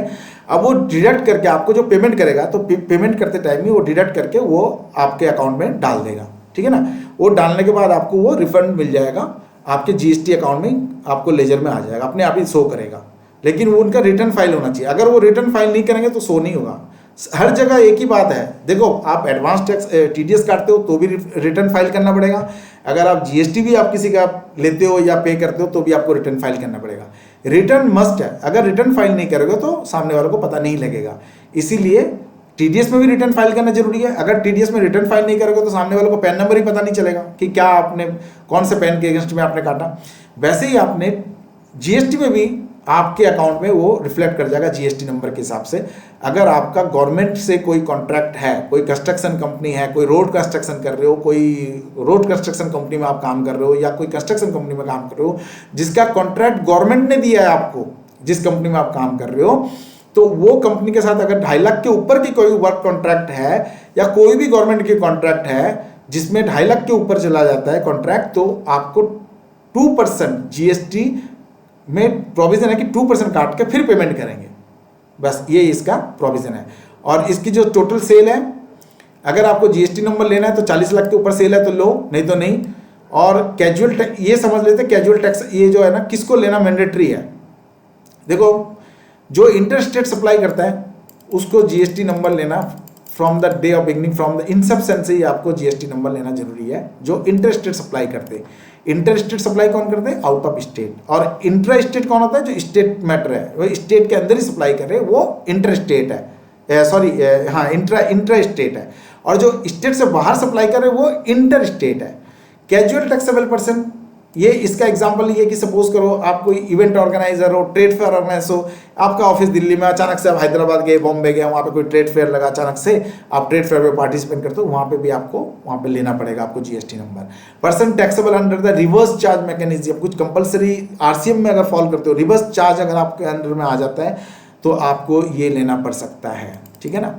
अब वो डिडक्ट करके आपको जो पेमेंट करेगा, तो पेमेंट करते टाइम ही वो डिडक्ट करके वो आपके अकाउंट में डाल देगा, ठीक है ना। वो डालने के बाद आपको वो रिफंड मिल जाएगा आपके GST अकाउंट में, आपको लेजर में आ जाएगा, अपने आप ही शो करेगा। लेकिन वो उनका रिटर्न फाइल होना चाहिए, अगर वो रिटर्न फाइल नहीं करेंगे तो शो नहीं होगा। हर जगह एक ही बात है। देखो, आप एडवांस टैक्स टीडीएस काटते हो तो भी रिटर्न फाइल करना पड़ेगा, अगर आप जीएसटी भी आप किसी का लेते हो या पे करते हो तो भी आपको रिटर्न फाइल करना पड़ेगा। रिटर्न मस्ट है, अगर रिटर्न फाइल नहीं करोगे तो सामने वालों को पता नहीं लगेगा। इसीलिए टीडीएस में भी रिटर्न फाइल करना जरूरी है। अगर टीडीएस में रिटर्न फाइल नहीं करोगे तो सामने वालों को पैन नंबर ही पता नहीं चलेगा कि क्या आपने, कौन से पैन के अगेंस्ट में आपने काटा। वैसे ही आपने जीएसटी में भी आपके अकाउंट में वो रिफ्लेक्ट कर जाएगा जीएसटी नंबर के हिसाब से। अगर आपका गवर्नमेंट से कोई कॉन्ट्रैक्ट है, कोई कंस्ट्रक्शन कंपनी है, कोई रोड कंस्ट्रक्शन कर रहे हो, कोई रोड कंस्ट्रक्शन कंपनी में आप काम कर रहे हो या कोई कंस्ट्रक्शन कंपनी में काम कर रहे हो जिसका कॉन्ट्रैक्ट गवर्नमेंट ने दिया है आपको, जिस कंपनी में आप काम कर रहे हो, तो वो कंपनी के साथ अगर 2.5 लाख के ऊपर की कोई वर्क कॉन्ट्रैक्ट है या कोई भी गवर्नमेंट की कॉन्ट्रैक्ट है जिसमें 2.5 लाख के ऊपर चला जाता है कॉन्ट्रैक्ट, तो आपको 2% जीएसटी में प्रोविजन है कि 2% काट के फिर पेमेंट करेंगे। बस ये इसका प्रोविजन है। और इसकी जो टोटल सेल है, अगर आपको जीएसटी नंबर लेना है तो 40 लाख के ऊपर सेल है तो लो, नहीं तो नहीं। और कैजुअल टैक्स, ये समझ लेते हैं कैजुअल टैक्स ये जो है ना, किसको लेना मैंडेटरी है। देखो, जो इंटर स्टेट सप्लाई करता है उसको जीएसटी नंबर लेना from the day of beginning, from the Inception से ही आपको जीएसटी नंबर लेना जरूरी है। जो इंटर स्टेट सप्लाई करते हैं, इंटर स्टेट सप्लाई कौन करते हैं? Out of state. और इंट्रा स्टेट कौन होता है? जो स्टेट मैटर है, वो स्टेट के अंदर ही सप्लाई कर रहे हैं, वो इंटर स्टेट है, सॉरी हाँ इंट्रा स्टेट है। और जो स्टेट से बाहर सप्लाई कर रहे हैं वो इंटर स्टेट है। कैजुअल टैक्सेबल पर्सन, ये इसका एग्जांपल ये कि सपोज करो आप कोई इवेंट ऑर्गेनाइजर हो, ट्रेड फेयर ऑर्गेनाइजर हो, आपका ऑफिस दिल्ली में, अचानक से आप हैदराबाद गए, बॉम्बे गए, वहाँ पे कोई ट्रेड फेयर लगा, अचानक से आप ट्रेड फेयर में पार्टिसिपेट करते हो, वहाँ पे भी आपको वहाँ पे लेना पड़ेगा आपको GST number. Person taxable under the reverse charge mechanism, कुछ कंपलसरी आरसीएम में अगर फॉलो करते हो, रिवर्स चार्ज अगर आपके अंडर में आ जाता है तो आपको ये लेना पड़ सकता है, ठीक है ना।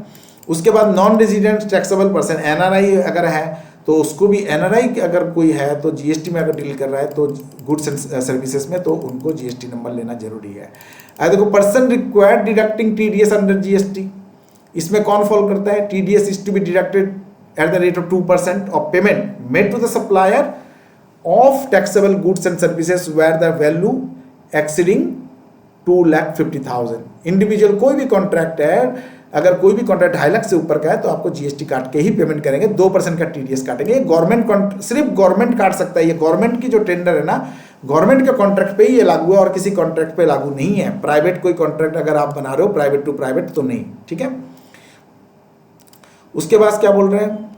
उसके बाद non resident taxable person, NRI अगर है तो उसको भी, एनआरआई अगर कोई है तो जीएसटी में अगर डील कर रहा है तो गुड्स एंड सर्विसेज में, तो उनको जीएसटी नंबर लेना जरूरी है। देखो, person required deducting TDS under GST, इसमें कौन फॉलो करता है? TDS is to be deducted at the rate of 2% of payment made to the supplier of taxable goods and services where the value exceeding 2,50,000। Individual कोई भी contract है, अगर कोई भी कॉन्ट्रैक्ट 2.5 लाख से ऊपर का है तो आपको जीएसटी काट के ही पेमेंट करेंगे, 2% का टीडीएस काटेंगे। ये गवर्नमेंट, सिर्फ गवर्नमेंट काट सकता है, ये गवर्नमेंट की जो टेंडर है ना, गवर्नमेंट के कॉन्ट्रैक्ट पे ही ये लागू है और किसी कॉन्ट्रैक्ट पे लागू नहीं है। प्राइवेट कोई कॉन्ट्रैक्ट अगर आप बना रहे हो प्राइवेट टू प्राइवेट तो नहीं, ठीक है। उसके बाद क्या बोल रहे हैं?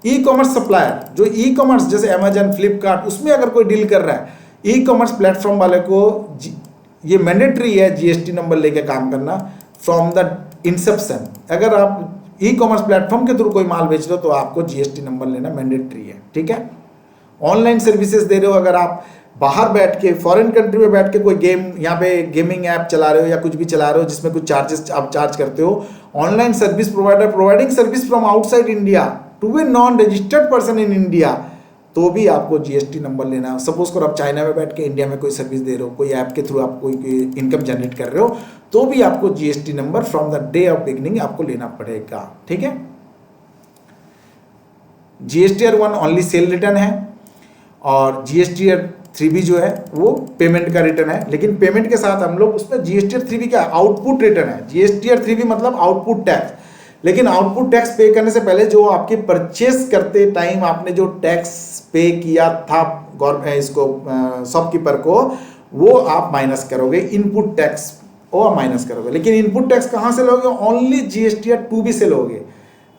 ई कॉमर्स सप्लायर, जो ई कॉमर्स जैसे अमेजन, फ्लिपकार्ट, उसमें अगर कोई डील कर रहा है, ई कॉमर्स प्लेटफॉर्म वाले को ये मैंडेटरी है जीएसटी नंबर लेके काम करना फ्रॉम द इंसेप्शन। अगर आप ई कॉमर्स प्लेटफॉर्म के थ्रू कोई माल बेच रहे हो तो आपको जीएसटी नंबर लेना मैंडेटरी है, ठीक है। ऑनलाइन सर्विसेज दे रहे हो, अगर आप बाहर बैठ के, फॉरेन कंट्री में बैठ के कोई गेम, यहाँ पे गेमिंग ऐप चला रहे हो या कुछ भी चला रहे हो जिसमें कुछ चार्जेस आप चार्ज करते हो, online service provider providing service from outside India to a non registered person in India, तो भी आपको जीएसटी नंबर लेना है। सपोज करो आप चाइना में बैठ के इंडिया में कोई सर्विस दे रहे हो, कोई ऐप के थ्रू आप कोई इनकम जनरेट कर रहे हो, तो भी आपको GST number from the day of beginning आपको लेना पड़ेगा, ठीक है। जीएसटीआर 1 ओनली सेल रिटर्न है और जीएसटीआर 3B जो है वो पेमेंट का रिटर्न है, लेकिन पेमेंट के साथ हम लोग उसमें जीएसटीआर 3B क्या आउटपुट रिटर्न है। जीएसटीआर 3B मतलब आउटपुट टैक्स, लेकिन आउटपुट टैक्स पे करने से पहले जो आपके परचेस करते टाइम आपने जो टैक्स पे किया था इसको शॉपकीपर को, वो आप माइनस करोगे, इनपुट टैक्स वो माइनस करोगे। लेकिन इनपुट टैक्स कहाँ से लोगे? ओनली जीएसटीआर 2B से लोगे,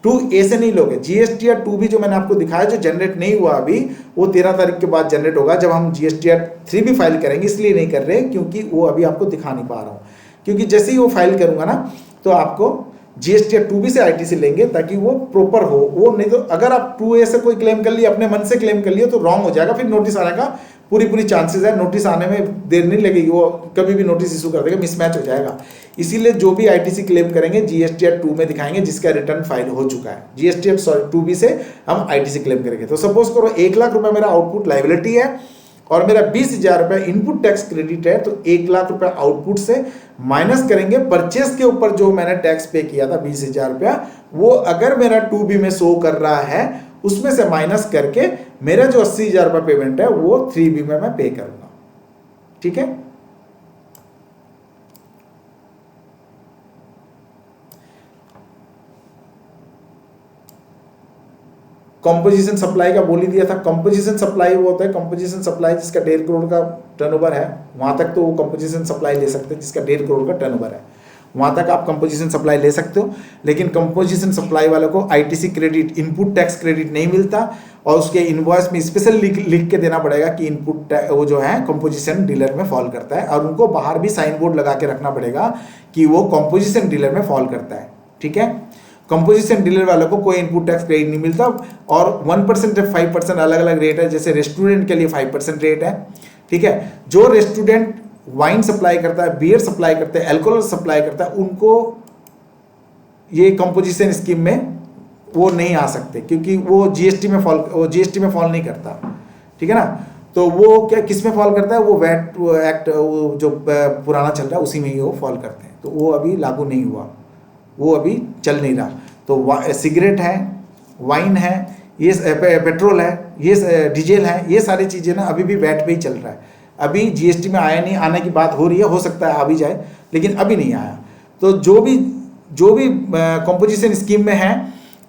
2A से नहीं लोगे। जीएसटीआर 2B जो मैंने आपको दिखाया जो जनरेट नहीं हुआ अभी, वो 13 तारीख के बाद जनरेट होगा जब हम जीएसटीआर 3B फाइल करेंगे। इसलिए नहीं कर रहे क्योंकि वो अभी आपको दिखा नहीं पा रहा हूँ, क्योंकि जैसे ही वो फाइल करूंगा ना तो आपको जीएसटीआर 2B से आईटीसी लेंगे ताकि वो प्रॉपर हो। वो नहीं तो अगर आप 2A से कोई क्लेम कर लिया, अपने मन से क्लेम कर लिया तो रॉन्ग हो जाएगा, फिर नोटिस आने का पूरी चांसेस है। नोटिस आने में देर नहीं लगेगी, वो कभी भी नोटिस इशू कर देगा, मिसमैच हो जाएगा। इसीलिए जो भी आईटीसी क्लेम करेंगे जीएसटीआर 2 में दिखाएंगे जिसका रिटर्न फाइल हो चुका है। जीएसटीआर 2B से हम आईटीसी क्लेम करेंगे। तो सपोज करो 1 लाख रुपए मेरा आउटपुट लाइबिलिटी है और मेरा 20,000 रुपये इनपुट टैक्स क्रेडिट है, तो 1 लाख रुपए आउटपुट से माइनस करेंगे परचेस के ऊपर जो मैंने टैक्स पे किया था 20,000 रुपया, वो अगर मेरा 2B में शो कर रहा है उसमें से माइनस करके मेरा जो 80,000 रुपये पेमेंट है वो 3B में मैं पे करूंगा, ठीक है। कंपोजिशन सप्लाई का बोल ही दिया था। कंपोजिशन सप्लाई वो होता है, कंपोजिशन सप्लाई जिसका 1.5 करोड़ का टर्नओवर है, वहाँ तक तो वो कंपोजिशन सप्लाई ले सकते हैं। जिसका 1.5 करोड़ का टर्नओवर है वहाँ तक आप कंपोजिशन सप्लाई ले सकते हो। लेकिन कंपोजिशन सप्लाई वालों को ITC credit, input tax credit नहीं मिलता, और उसके इनवॉइस में स्पेशल लिख के देना पड़ेगा कि इनपुट वो जो है कंपोजिशन डीलर में फॉल करता है, और उनको बाहर भी साइन बोर्ड लगा के रखना पड़ेगा कि वो कंपोजिशन डीलर में फॉल करता है। ठीक है, कंपोजिशन डीलर वालों को कोई इनपुट टैक्स क्रेडिट नहीं मिलता, और 1% से 5% अलग अलग रेट है। जैसे रेस्टोरेंट के लिए 5% रेट है। ठीक है, जो रेस्टोरेंट वाइन सप्लाई करता है, बियर सप्लाई करता है, अल्कोहल सप्लाई करता है, उनको ये कंपोजिशन स्कीम में वो नहीं आ सकते, क्योंकि वो जीएसटी में फॉल नहीं करता। ठीक है ना, तो वो क्या किस में फॉल करता है, वो वैट एक्ट वो जो पुराना चल रहा है उसी में ही वो फॉल करते हैं। तो वो अभी लागू नहीं हुआ, वो अभी चल नहीं रहा। तो सिगरेट है, वाइन है, ये पेट्रोल है, ये डीजल है, ये सारी चीज़ें ना अभी भी वैट पे ही चल रहा है। अभी जीएसटी में आया नहीं, आने की बात हो रही है, हो सकता है आ भी जाए, लेकिन अभी नहीं आया। तो जो भी कंपोजिशन स्कीम में है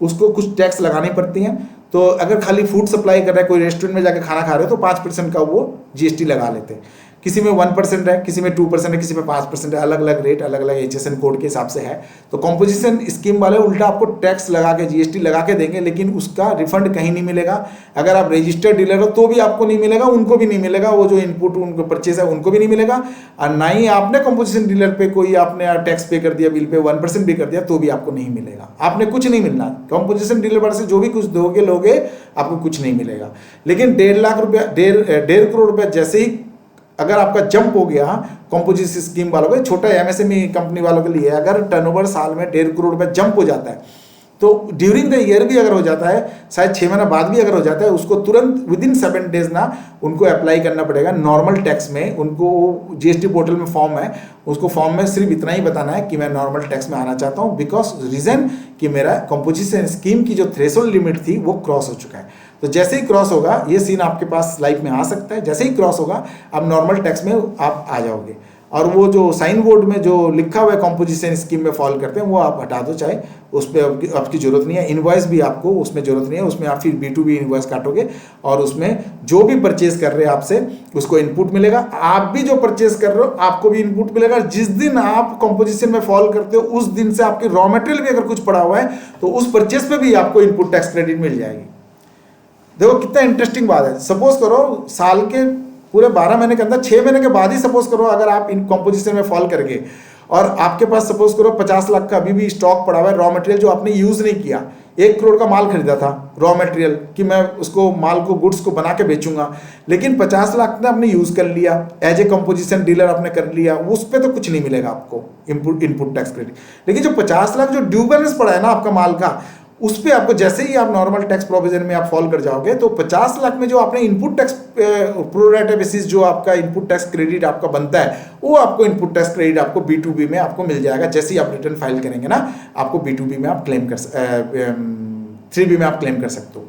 उसको कुछ टैक्स लगानी पड़ती हैं। तो अगर खाली फूड सप्लाई कर रहा है, कोई रेस्टोरेंट में जाकर खाना खा रहे हो, तो 5% का वो जीएसटी लगा लेते हैं। किसी में 1% है, किसी में 2% है, किसी में 5% है, अलग अलग रेट, अलग अलग HSN कोड के हिसाब से है। तो कंपोजिशन स्कीम वाले उल्टा आपको टैक्स लगा के, जीएसटी लगा के देंगे, लेकिन उसका रिफंड कहीं नहीं मिलेगा। अगर आप रजिस्टर्ड डीलर हो तो भी आपको नहीं मिलेगा, उनको भी नहीं मिलेगा, वो जो इनपुट उनको परचेज है उनको भी नहीं मिलेगा, और ना ही आपने कंपोजिशन डीलर पे कोई आपने टैक्स पे कर दिया, बिल पे 1% भी कर दिया तो भी आपको नहीं मिलेगा। आपने कुछ नहीं मिलना, कंपोजिशन डीलर पर से जो भी कुछ दोगे लोगे, आपको कुछ नहीं मिलेगा। लेकिन 1.5 लाख रुपया, 1.5 करोड़ रुपया जैसे ही अगर आपका जंप हो गया कंपोजिशन स्कीम वालों को, छोटा MSME कंपनी वालों के लिए, अगर टर्नओवर साल में 1.5 करोड़ रुपए जंप हो जाता है, तो ड्यूरिंग द ईयर भी अगर हो जाता है, शायद 6 महीना बाद भी अगर हो जाता है, उसको तुरंत विदिन 7 डेज ना उनको अप्लाई करना पड़ेगा नॉर्मल टैक्स में। उनको जीएसटी पोर्टल में फॉर्म है, उसको फॉर्म में सिर्फ इतना ही बताना है कि मैं नॉर्मल टैक्स में आना चाहता हूँ, बिकॉज रीजन कि मेरा कंपोजिशन स्कीम की जो थ्रेशोल्ड लिमिट थी वो क्रॉस हो चुका है। तो जैसे ही क्रॉस होगा, ये सीन आपके पास लाइफ में आ सकता है, जैसे ही क्रॉस होगा आप नॉर्मल टैक्स में आप आ जाओगे। और वो जो साइन बोर्ड में जो लिखा हुआ है कंपोजिशन स्कीम में फॉल करते हैं, वो आप हटा दो, चाहे उस पर आपकी जरूरत नहीं है। इनवॉइस भी आपको उसमें जरूरत नहीं है, उसमें आप फिर B2B इनवॉइस काटोगे, और उसमें जो भी परचेज कर रहे हैं आपसे उसको इनपुट मिलेगा। आप भी जो परचेज कर रहे हो आपको भी इनपुट मिलेगा। जिस दिन आप कंपोजिशन में फॉल करते हो उस दिन से आपकी रॉ मटेरियल भी अगर कुछ पड़ा हुआ है तो उस परचेज पे भी आपको इनपुट टैक्स क्रेडिट मिल जाएगी। देखो कितना इंटरेस्टिंग बात है। सपोज करो साल के पूरे 12 महीने के अंदर 6 महीने के बाद ही सपोज करो अगर आप इन कंपोजिशन में फॉल करके, और आपके पास सपोज करो 50 लाख का अभी भी स्टॉक पड़ा हुआ है रॉ मटेरियल जो आपने यूज नहीं किया। 1 करोड़ का माल खरीदा था रॉ मटेरियल कि मैं उसको माल को गुड्स को बना के बेचूंगा, लेकिन 50 लाख ने आपने यूज कर लिया, एज ए कंपोजिशन डीलर आपने कर लिया, उस पर तो कुछ नहीं मिलेगा आपको इनपुट टैक्स क्रेडिट। लेकिन जो 50 लाख जो ड्यू बैलेंस पड़ा है ना आपका माल का, उस पर आपको जैसे ही आप नॉर्मल टैक्स प्रोविजन में आप फॉल कर जाओगे तो 50 लाख में जो आपने इनपुट टैक्स प्रो रेटा बेसिस जो आपका इनपुट टैक्स क्रेडिट आपका बनता है, वो आपको इनपुट टैक्स क्रेडिट आपको B2B में आपको मिल जाएगा। जैसे ही आप रिटर्न फाइल करेंगे ना, आपको B2B में आप क्लेम कर 3B में आप क्लेम कर सकते हो।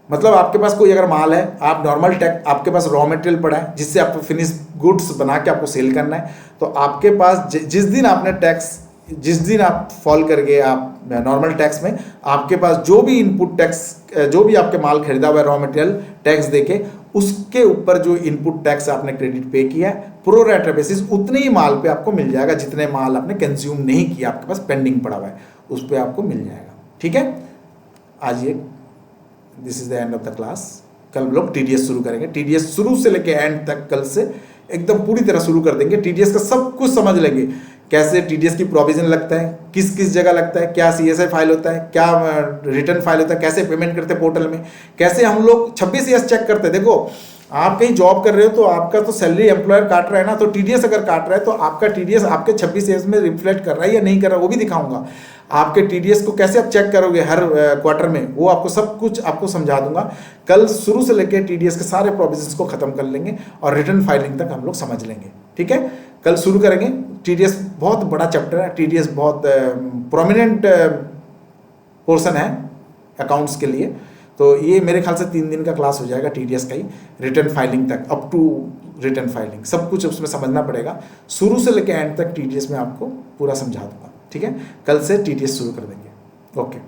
मतलब आपके पास कोई अगर माल है, आप नॉर्मल टैक्स, आपके पास रॉ मटेरियल पड़ा है जिससे आपको फिनिश गुड्स बना के आपको सेल करना है, तो आपके पास जिस दिन आपने टैक्स, जिस दिन आप फॉल कर गए आप नॉर्मल टैक्स में, आपके पास जो भी इनपुट टैक्स, जो भी आपके माल खरीदा हुआ है रॉ मटेरियल टैक्स देके, उसके ऊपर जो इनपुट टैक्स आपने क्रेडिट पे किया है प्रो रेटा बेसिस, उतने ही माल पे आपको मिल जाएगा जितने माल आपने कंज्यूम नहीं किया, आपके पास पेंडिंग पड़ा हुआ है, उस पर आपको मिल जाएगा। ठीक है, आज ये this is the end of the class. कल हम लोग TDS शुरू करेंगे। TDS शुरू से लेके एंड तक कल से एकदम पूरी तरह शुरू कर देंगे। TDS का सब कुछ समझ लेंगे, कैसे TDS की प्रोविजन लगता है, किस किस जगह लगता है, क्या CSI फाइल होता है, क्या रिटर्न फाइल होता है, कैसे पेमेंट करते हैं पोर्टल में, कैसे हम लोग 26ES चेक करते हैं। देखो आप कहीं जॉब कर रहे हो तो आपका तो सैलरी एम्प्लॉयर काट रहा है ना, तो TDS अगर काट रहा है तो आपका TDS आपके 26ES में रिफ्लेक्ट कर रहा है या नहीं कर रहा है, वो भी दिखाऊंगा। आपके TDS को कैसे आप चेक करोगे हर क्वार्टर में, वो आपको सब कुछ आपको समझा दूंगा। कल शुरू से लेकर TDS के सारे प्रोविजंस को खत्म कर लेंगे और रिटर्न फाइलिंग तक हम लोग समझ लेंगे। ठीक है, कल शुरू करेंगे। TDS बहुत बड़ा चैप्टर है, TDS बहुत प्रोमिनेंट पोर्शन है अकाउंट्स के लिए। तो ये मेरे ख्याल से 3 दिन का क्लास हो जाएगा TDS का ही, रिटर्न फाइलिंग तक, अप टू रिटर्न फाइलिंग सब कुछ उसमें समझना पड़ेगा। शुरू से लेकर एंड तक TDS में आपको पूरा समझा दूंगा। ठीक है, कल से TDS शुरू कर देंगे। ओके।